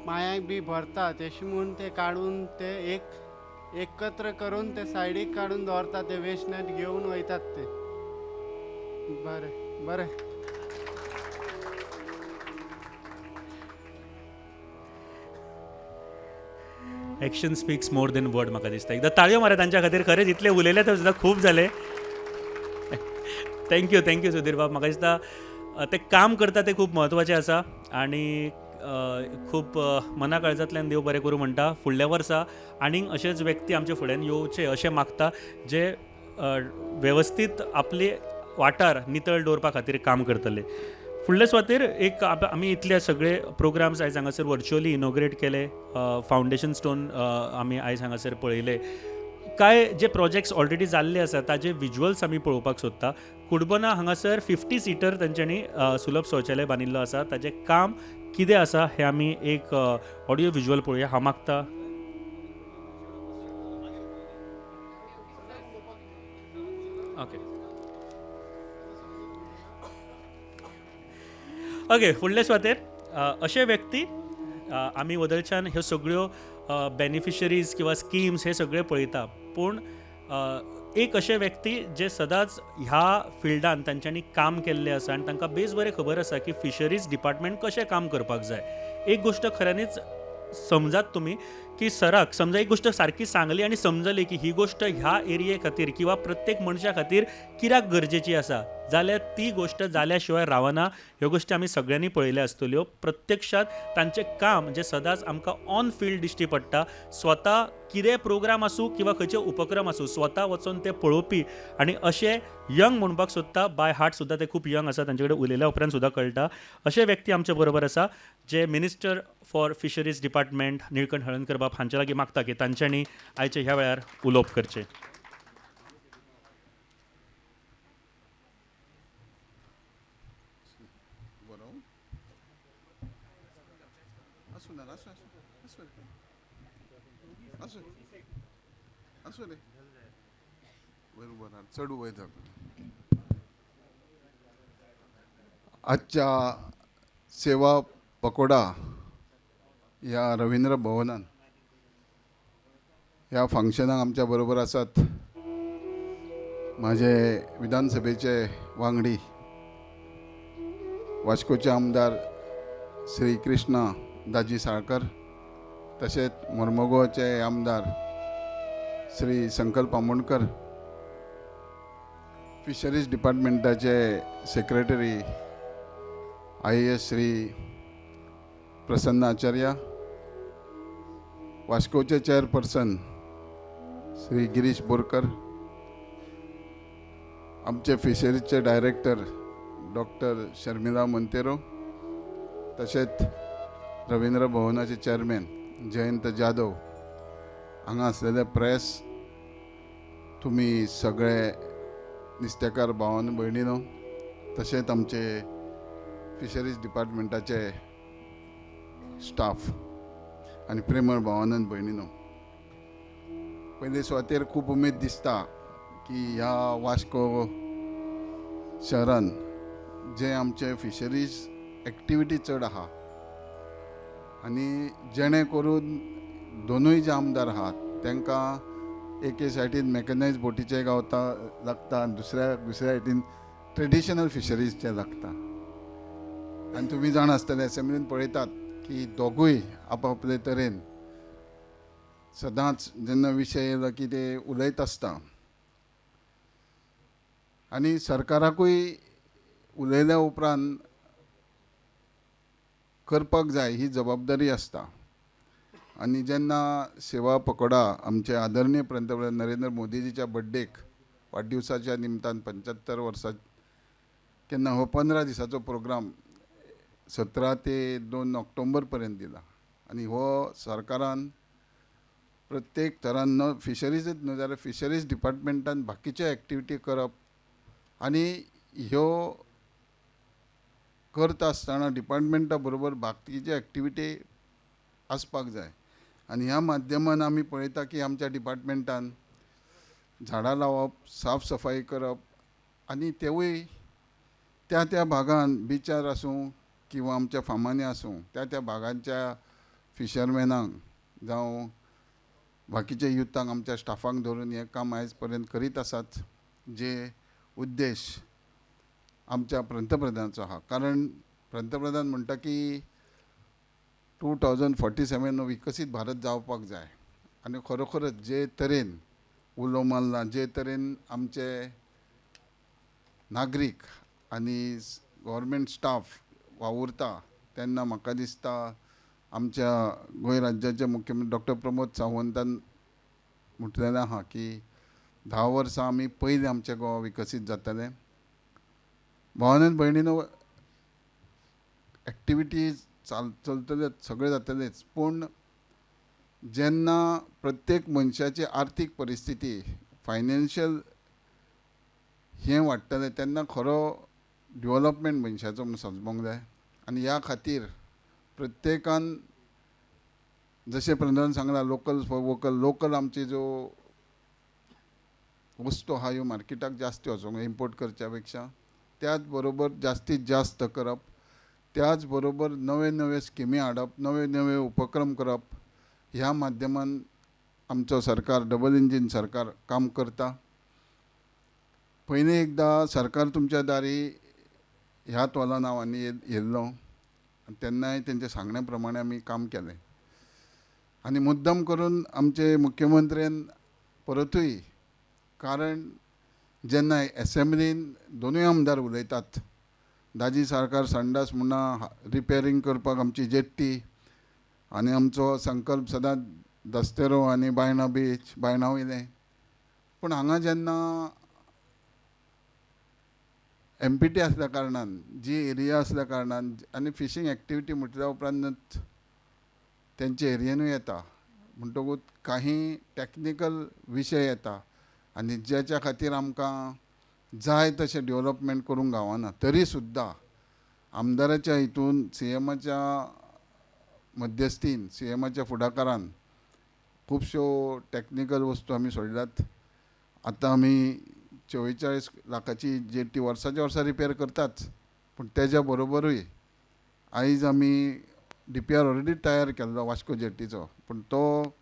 मायांक बी भरता तेशें म्हूण ते काडून ते एकत्र करून ते सायडीक काडून दवरता. ते वेस्ट नेट घेवन वयतात ते. बरें. Action speaks more than word म्हाका दिसता. एकदां ताळयो मारा तांच्या खातीर. खरेंच इतले उलयले ते सुद्दां खूब जाले. थँक्यू सुधीर बाब. म्हाका दिसता ते काम करता ते खूब म्हत्वाचें आसा आनी खूब मना काळजांतल्यान देव बरें करूं म्हणटा. फुडल्या वर्सा आनीक अशेच व्यक्ती आमचे फुड्यान येवचे अशें मागता जे वेवस्थीत आपले वाठार नितळ दवरपा खातीर काम करतले. फुडल्या सुवातेर एक आमी इतले सगळे प्रोग्राम्स आयज हांगासर व्हर्च्युअली इनॉग्रेट केले. फावंडेशन स्टोन आमी आयज हांगासर पळयले. काय जे प्रोजेक्ट्स ऑलरेडी जाल्ले आसा ताजे विज्युअल्स आमी पळोवपाक सोदता. कुडबना हांगासर 50 सिटर तांच्यांनी सुलभ शौचालय बांदिल्लो आसा. ताजें काम कितें आसा हें आमी एक ऑडियो विज्युअल पळोवया. हांव मागता. ओके फुडले सुवातेर अशे व्यक्ती आमी वदळच्यान ह्यो सगळ्यो बेनिफिशरीज किंवा स्किम्स हे सगळे पळयता, पूण एक अशे व्यक्ती जे सदांच ह्या फिल्डान तांच्यांनी काम केल्लें आसा आनी तांकां बेस बरें खबर आसा की फिशरीज डिपार्टमेंट कशें काम करपाक जाय. एक गोश्ट खऱ्यांनीच समजात तुमी की सराक समजा एक गोश्ट सारकी सांगली आनी समजली की ही गोश्ट ह्या एरिये खातीर किंवा प्रत्येक मनशा खातीर कित्याक गरजेची आसा, जाल्यार ती गोश्ट जाल्या शिवाय रावना. ह्यो गोश्टी आमी सगळ्यांनी पळयल्या आसतल्यो. प्रत्यक्षात तांचें काम जे सदांच आमकां ऑन फील्ड दिश्टी पडटा, स्वता कितें प्रोग्राम आसूं किंवा खंयचे उपक्रम आसूं स्वता वचून ते पळोवपी आनी अशे यंग म्हणपाक सोदता. बाय हार्ट सुद्दां ते खूब यंग आसा, तांचे कडेन उलयल्या उपरांत सुद्दां कळटा. अशे व्यक्ती आमचे बरोबर आसा जे minister for fisheries department Nilkanth Halarnkar बाब हांचे लागीं मागता की तांच्यांनी आयचे ह्या वेळार उलोवप करचें. चढ वयता. आजच्या सेवा पकोडा ह्या रवींद्र भवनान ह्या फंक्शनाक आमच्या बरोबर आसात माझे विधानसभेचे वांगडी वास्कोचे आमदार श्री कृष्णा दाजी साळकर, तशेंच मोर्मुगांवचे आमदार श्री संकल्प आमोणकर, फिशरीज डिपार्टमेंटाचे सेक्रेटरी IAS श्री प्रसन्न आचार्य, वास्कोचे चेअरपर्सन श्री गिरीश बोरकर, आमचे फिशरीजचे डायरेक्टर डॉक्टर शर्मिला मोंतेरो, तशेंच रवींद्र भवनाचे चेअरमॅन जयंत जाधव, हांगा आसलेले प्रेस, तुमी सगळे नुस्तेकार भावांनो भयणीनो, तशेंच आमचे फिशरीज डिपार्टमेंटाचे स्टाफ आनी प्रेमळ भावांनो आनी भयणीनो, पयले सुवातेर खूब उमेद दिसता की ह्या वास्को शहरान जे आमचे फिशरीज एक्टिविटी चड आहा आनी जेणे करून दोनूय जे आमदार आहात तांकां एके सायडीन मॅकनायज बोटीचे गावता लागता आनी दुसऱ्या सायडीन ट्रेडिशनल फिशरीजचे लागता. आनी तुमी जाण आसतले असेंब्लीन पळयतात की दोगूय आपापले तरेन सदांच जेन्ना विशय येयलो की ते उलयत आसता आनी सरकाराकूय उलयल्या उपरांत करपाक जाय ही जबाबदारी आसता. आनी जेन्ना सेवा पकोडा आमचे आदरणीय पंतप्रधान नरेंद्र मोदीजीच्या बर्थडेक वाडदिवसाच्या निमतान 75 वर्सां केन्ना हो 15 दिसाचो प्रोग्राम 17 ते 2 ऑक्टोबर पर्यंत दिला. आनी हो सरकारान प्रत्येक तरान न फिशरीजच न्हू जाल्यार फिशरीज डिपार्टमेंटान बाकीचे एक्टिविटी करप आनी ह्यो करता आसतना डिपार्टमेंटा बरोबर बाकीचे एक्टिविटी आसपाक जाय. आनी ह्या माध्यमान आमी पळयता की आमच्या डिपार्टमेंटान झाडां लावप, साफ सफाई करप आनी तेवूय त्या त्या भागान बिचार आसूं किंवा आमच्या फार्मांनी आसूं त्या भागांच्या फिशरमॅनांक जावं बाकीच्या युथांक आमच्या स्टाफांक धरून हें काम आयज पर्यंत करीत आसात, जे उद्देश आमच्या पंतप्रधानाचो आहा. कारण पंतप्रधान म्हणटा की 2047 विकसीत भारत जावपाक जाय आनी खरोखरच जे तरेन उलो मारला, जे तरेन आमचे नागरीक आनी गव्हर्मेंट स्टाफ वावुरता तेन्ना म्हाका दिसता आमच्या गोंय राज्याचे मुख्यमंत्री डॉक्टर प्रमोद सावंतान म्हटलेलें आहा की 10 वर्सां आमी पयलीं आमचें गोवा विकसीत जातलें. भावांनो भयणीनो, एक्टिविटीज चलतलेच, सगळे जातलेच, पूण जेन्ना प्रत्येक मनशाची आर्थीक परिस्थिती फायनान्शियल हें वाडटलें तेन्ना खरो डेव्हलपमेंट मनशाचो म्हूण समजूंक जाय. आनी ह्या खातीर प्रत्येकान जशें प्रधान सांगला लोकल फॉर वोकल, लोकल आमची ज्यो वस्तू आहा ह्यो मार्केटाक जास्त वचोंक इम्पोर्ट करच्या पेक्षा, त्याच बरोबर जास्तीत जास्त करप, त्याच बरोबर नवे नवे स्किमी हाडप, नवे नवे उपक्रम करप, ह्या माध्यमान आमचो सरकार डबल इंजीन सरकार काम करता. पयलीं एकदां सरकार तुमच्या दारी ह्या तोला नांवांनी येयल्लो, तेन्नाय तेंच्या सांगण्या प्रमाणे आमी काम केलें. आनी मुद्दम करून आमचे मुख्यमंत्र्यान परतूय, कारण जेन्ना एसेंब्लीन दोनूय आमदार उलयतात, दाजी सरकार संडास म्हणा रिपेरींग करपाक आमची जेट्टी, आनी आमचो संकल्प सदांच दस्तेरो आनी बायणा बीच, बायणा वयलें. पूण हांगा जेन्ना एमपीटी आसल्या कारणान, जी एरिया आसल्या कारणान, आनी फिशींग एक्टिविटी म्हटल्या उपरांत तेंचे एरियेनूय येता म्हणटकूच काही टॅक्निकल विशय येता आनी ज्याच्या खातीर आमकां जाय तशें डेव्हलपमेंट करूंक गावना. तरी सुद्दां आमदाराच्या हितून सीएमाच्या मध्यस्थीन, सीएमाच्या फुडाकारान खुबश्यो टॅक्निकल वस्तू आमी सोडल्यात. आतां आमी 44 लाखाची जेट्टी वर्साच्या वर्सा रिपेर करतात, पूण तेज्या बरोबरूय आयज आमी DPR ऑलरेडी तयार केल्लो वास्को जेट्टीचो, पूण तो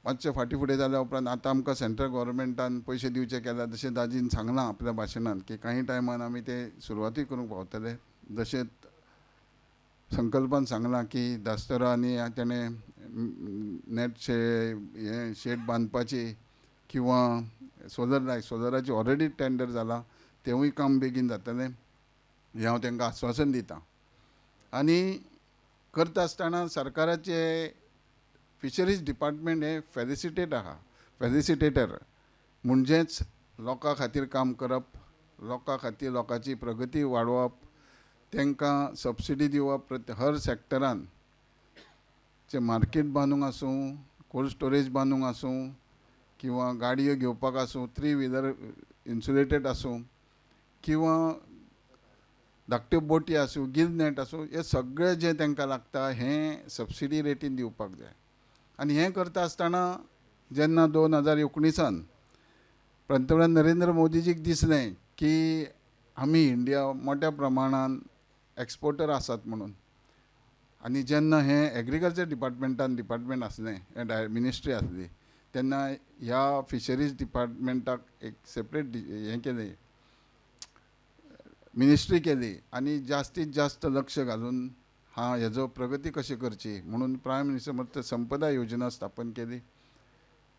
मातशें फाटीं फुडें जाल्या उपरांत आतां आमकां सेंट्रल गव्हर्मेंटान पयशे दिवचे केल्या, जशें दाजीन सांगलां आपल्या भाशणान की काही टायमान आमी ते सुरवातूय करूंक पावतले. जशें संकल्पान सांगलां की दास्तरा आनी तेणें नेट शेड बांदपाची किंवा सोलराची ऑलरेडी टेंडर जाला, तेवूय काम बेगीन जातलें, हें हांव तांकां आश्वासन दितां. आनी करता आसतना सरकाराचे फिशरीज डिपार्टमेंट हे फेलिसिटेटर म्हणजेच लोकां खातीर काम करप, लोकां खातीर लोकांची प्रगती वाडोवप, तांकां सबसिडी दिवप, हर सॅक्टरान चे मार्केट बांदूंक आसूं, कोल्ड स्टोरेज बांदूंक आसूं, किंवा गाडयो घेवपाक आसूं, 3 व्हिलर इन्सुलेटेड आसूं, किंवा धाकट्यो बोटी आसूं, गिल नेट आसूं, हे सगळें जें तांकां लागता हें सबसिडी रेटीन दिवपाक जाय. आनी हें करता आसतना जेन्ना 2019 पंतप्रधान नरेंद्र मोदीजीक दिसलें की आमी इंडिया मोठ्या प्रमाणान एक्सपोर्टर आसात म्हणून, आनी जेन्ना हें एग्रीकल्चर डिपार्टमेंट आसलें, मिनिस्ट्री आसली, तेन्ना ह्या फिशरीज डिपार्टमेंटाक एक सेपरेट हें केलें, मिनिस्ट्री केली, आनी जास्तीत जास्त लक्ष घालून हेजो प्रगती कशी करची म्हणून प्रायम मिनिस्टर मत्स्य संपदा योजना स्थापन केली.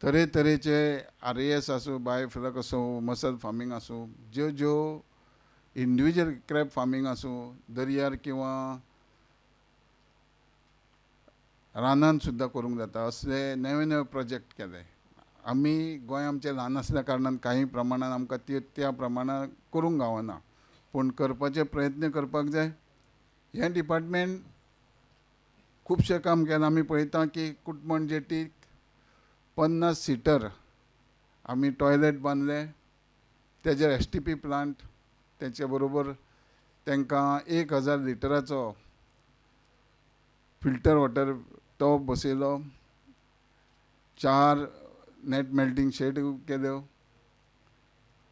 तरेतरेचे RAS आसूं, बायोफ्लक आसूं, मसल फार्मींग आसूं, ज्यो इंडिविज्युअल क्रॅब फार्मींग आसूं, दर्यार किंवा रानान सुद्दां करूंक जाता, असले नवे नवे प्रोजेक्ट केले. आमी गोंय आमचें ल्हान आसल्या कारणान काही प्रमाणान आमकां त्या प्रमाणान करूंक गावना, पूण करपाचे प्रयत्न करपाक जाय. हें डिपार्टमेंट खुबशें काम केलां. आमी पळयता की कुटमण जेटीक 50 सिटर आमी टॉयलेट बांदले, तेजेर STP प्लांट, तेचे बरोबर तांकां 1000 लिटराचो फिल्टर वॉटर तो बसयलो, 4 नेट मेल्टींग शेड केल्यो.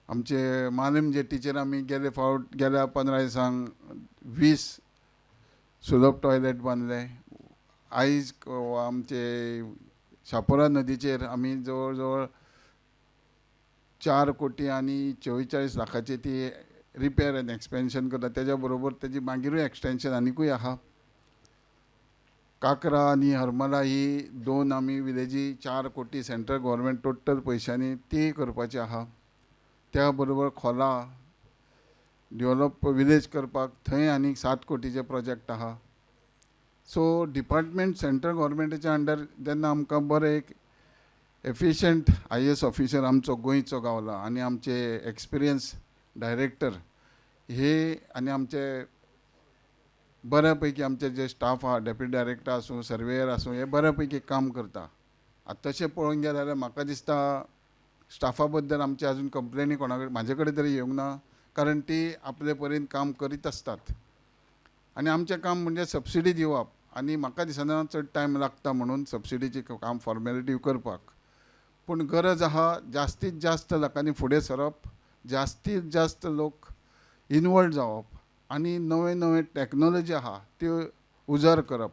आमचे मालम जेटीचेर आमी गेल्या 15 दिसांक 20 सुलभ टॉयलेट बांदले. आयज आमचे शापोरा नदीचेर आमी जवळ जवळ 4 कोटी आनी 44 लाखाची ती रिपेर आनी एक्सपेन्शन करता. तेज्या बरोबर तेजी मागीरूय एक्सटेन्शन आनिकूय आहा. काकरा आनी हरमला ही 2 आमी विलेजी 4 कोटी सेंट्रल गव्हर्मेंट टोटल पयशांनी ती करपाची आहा. त्या बरोबर खोला डेव्हलप विलेज करपाक थंय आनीक 7 कोटीचे प्रोजेक्ट आहा. सो डिपार्टमेंट सेंट्रल गव्हर्मेंटाच्या अंडर जेन्ना आमकां बरें एक एफिशियंट IAS ऑफिसर आमचो गोंयचो गावला, आनी आमचे एक्सपिरियन्स डायरेक्टर हे, आनी आमचे बऱ्यापैकी आमचे जे स्टाफ आहा डेप्युटी डायरेक्टर आसूं सर्वेयर आसूं हे बऱ्यापैकी काम करता. आतां तशें पळोवंक गेलें जाल्यार म्हाका दिसता स्टाफा बद्दल आमचे अजून कंप्लेनी कोणा कडेन म्हाजे कडेन तरी येवंक ना, कारण ती आपले परीन काम करीत आसतात. आनी आमचें काम म्हणजे सबसिडी दिवप, आनी म्हाका दिसना चड टायम लागता म्हणून सबसिडीचें काम फॉर्मेलिटी करपाक. पूण गरज आहा जास्तीत जास्त लोकांनी फुडें सरप, जास्तीत जास्त लोक इनवॉल्व जावप आनी नवे नवे टॅक्नोलॉजी आहा त्यो उजार करप.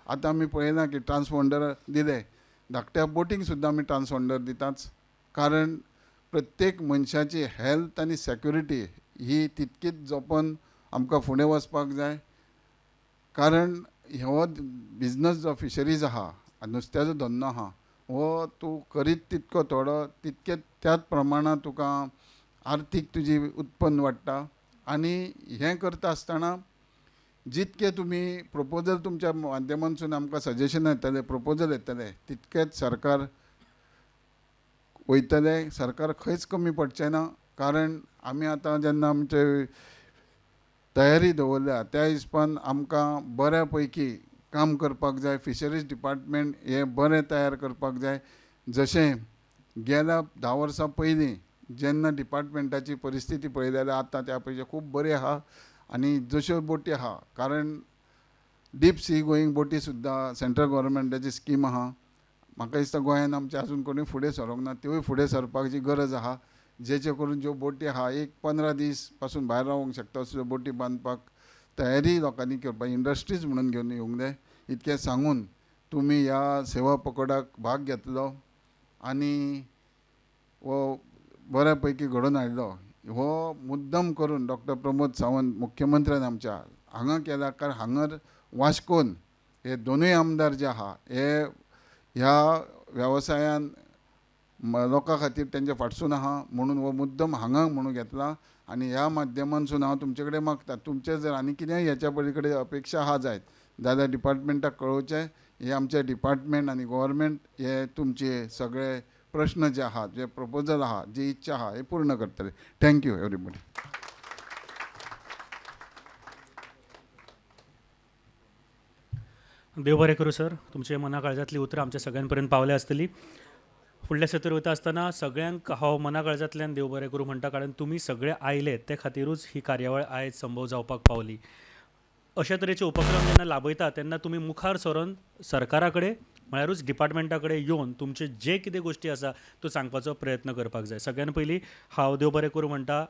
आतां आमी पळयलां की ट्रान्सपॉन्डर दिले, धाकट्या बोटींक सुद्दां आमी ट्रान्सपॉन्डर दिताच, कारण प्रत्येक मनशाची हेल्थ आनी सॅक्युरिटी ही तितकीच जपून आमकां फुडें वचपाक जाय. कारण हो बिझनस जो फिशरीज आहा, नुस्त्याचो धंदो आहा, हो तूं करीत तितको थोडो तितकेच त्याच प्रमाणात तुका आर्थीक तुजी उत्पन्न वाडटा. आनी हें करता आसतना जितके तुमी प्रपोजल तुमच्या माध्यमांतसून आमकां सजेशन येतले, प्रपोजल येतले, तितकेच सरकार वयतले. सरकार खंयच कमी पडचें ना, कारण आमी आतां जेन्ना आमचे तयारी दवरल्या त्या हिसपान आमकां बऱ्या पैकी काम करपाक जाय. फिशरीज डिपार्टमेंट हे बरें तयार करपाक जाय. जशें गेल्या 10 वर्सां पयलीं जेन्ना डिपार्टमेंटाची परिस्थिती पळयली जाल्यार आतां त्या पेक्षा खूब बरी आहा. आनी जश्यो बोटी आहा, कारण डीप सी गोईंग बोटी सुद्दां सेंट्रल गव्हर्मेंटाची स्कीम आहा. म्हाका दिसता गोंयान आमचे अजून कोणी फुडें सरोंक ना, त्योय फुडें सरपाची गरज आहा. जेचे करून ज्यो बोटी आहा एक 15 दीस पासून भायर रावंक शकता असल्यो बोटी बांदपाक तयारी लोकांनी करपाक इंडस्ट्रीज म्हणून घेवन येवंक जाय. इतकें सांगून तुमी ह्या सेवा पकोडाक भाग घेतलो आनी हो बऱ्या पैकी घडोवन हाडलो. हो मुद्दम करून डॉक्टर प्रमोद सावंत मुख्यमंत्र्यान आमच्या हांगा केला, कारण हांगर वास्कोन हे दोनूय आमदार जे आहा हे ह्या वेवसायान लोकां खातीर तेंचे फाटसून आहा, म्हणून हो मुद्दम हांगा म्हणून घेतला. आनी ह्या माध्यमांतसून हांव तुमचे कडेन मागता, तुमचे जर आनी कितेंय ह्याच्या पलीकडे अपेक्षा आहा जायत जाल्यार डिपार्टमेंटाक कळोवचें. हे आमचे डिपार्टमेंट आनी गव्हर्मेंट हे तुमचे सगळे प्रश्न जे आहात, जे प्रपोजल आहा, जी इच्छा आहा हे पूर्ण करतले. Thank you everybody. देव बरें करूं सर. तुमचे मना काळजांतली उतरां आमच्या सगळ्यां पर्यंत पावले आसतली. फुडल्या सत्र वता आसतना सगळ्यांक हांव मना काळजांतल्यान देव बरें करूं म्हणटा, कारण तुमी सगळे आयले ते खातीरूच ही कार्यावळ आयज संभव जावपाक पावली. अशा तरेचे उपक्रम जेन्ना लाभयता तेन्ना तुमी मुखार सरून सरकारा कडेन म्हळ्यारूच डिपार्टमेंटा कडेन येवन तुमचे जे कितें गोश्टी आसा त्यो सांगपाचो प्रयत्न करपाक जाय. सगळ्यान पयलीं हांव देव बरें करूं म्हणटा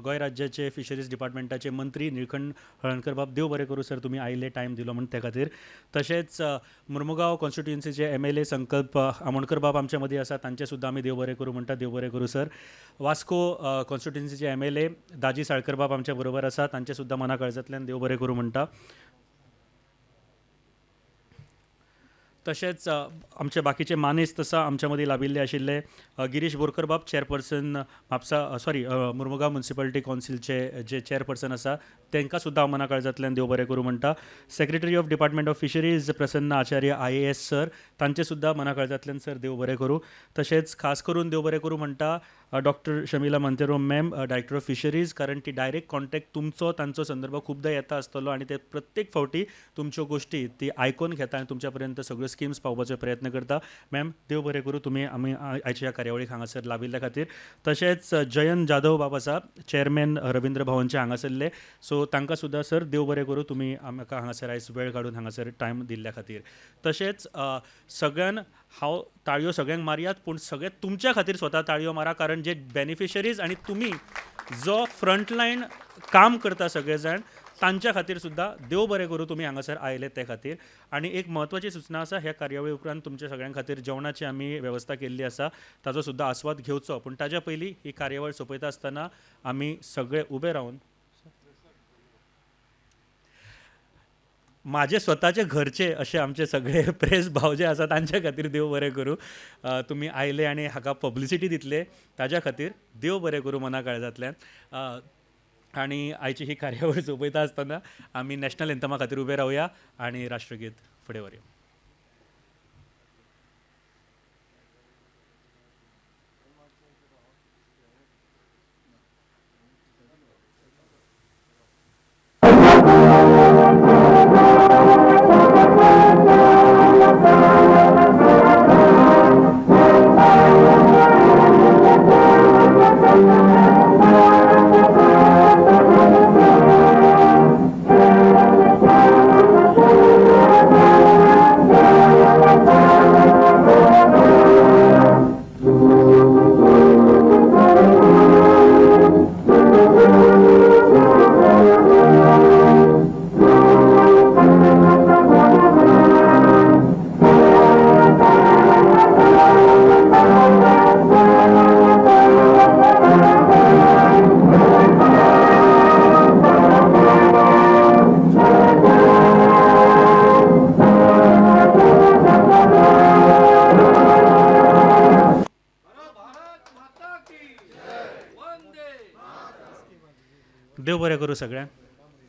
गोंय राज्याचे फिशरीज डिपार्टमेंटाचे मंत्री निळकंठ हळर्णकर बाब, देव बरें करूं सर, तुमी आयले, टायम दिलो म्हणून त्या खातीर. तशेंच मुर्मुगांव कॉन्स्टिट्युएन्सीचे MLA संकल्प आमोणकर बाब आमच्या मदीं आसा, तांचे सुद्दां आमी देव बरें करूं म्हणटा. देव बरें करूं सर. वास्को कॉन्स्टिट्युएन्सीचे MLA दाजी साळकर बाब आमच्या बरोबर आसा, तांचे सुद्दां मना काळजांतल्यान देव बरें करूं म्हणटा. तशेंच आमचे बाकीचे मानेस्त आसा आमच्या मदीं लाभिल्ले आशिल्ले गिरीश बोरकर बाब, चेअरपर्सन मुर्मुगांव म्युनिसिपालिटी कावन्सिलचे जे चेअरपर्सन आसा, तांकां सुद्दां हांव मना काळजांतल्यान देव बरें करूं म्हणटा. Secretary of department of fisheries Prasanna Acharya IAS sir, तांचे सुद्दां मना काळजांतल्यान सर देव बरें करूं. तशेंच खास करून देव बरें करूं म्हणटा doctor Shamila Monteiro ma'am, director of fisheries, कारण ती डायरेक्ट कॉन्टॅक्ट तुमचो तांचो संदर्भ खुबदां येता आसतलो आनी ते प्रत्येक फावटी तुमच्यो गोश्टी ती आयकून घेता आनी तुमच्या पर्यंत सगळ्यो स्किम्स पावोवपाचो प्रयत्न करता. मॅम, देव बरें करूं, तुमी आमी आयच्या कार्यावळीक हांगासर लाभिल्ल्या खातीर. तशेंच जयंत जाधव बाब आसा, चेअरमॅन रवींद्र भवनचे हांगासरले, सो तांकां सुद्दां सर देव बरें करूं, तुमी आमकां हांगासर आयज वेळ काडून हांगासर टायम दिल्ल्या खातीर. तशेंच सगळ्यान हांव ताळयो सगळ्यांक मारयात, पूण सगळे तुमच्या खातीर स्वता ताळयो मारा, कारण जे बेनिफिशरीज आनी तुमी जो फ्रंटलायन काम करता सगळे जाण, तांच्या खातीर सुद्दां देव बरें करूं तुमी हांगासर आयले ते खातीर. आनी एक म्हत्वाची सूचना आसा, ह्या कार्यावळी उपरांत तुमच्या सगळ्यां खातीर जेवणाची आमी वेवस्था केल्ली आसा, ताचो सुद्दां आस्वाद घेवचो. पूण ताच्या पयलीं ही कार्यावळ सोंपयता आसतना आमी सगळे उबे रावन माझे स्वताचे घरचे असे आमचे सगळे प्रेस भाव जे आसा तांच्या खातीर देव बरें करूं. तुमी आयले आनी हाका पब्लिसिटी दितले ताच्या खातीर देव बरें करूं मना काळजांतल्यान. आनी आयची ही कार्यावळ सोंपयता आसतना आमी नॅशनल एंथमा खातीर उबे रावया आनी राष्ट्रगीत फुडें व्हरया. देव बरें करूं सगळ्यांक.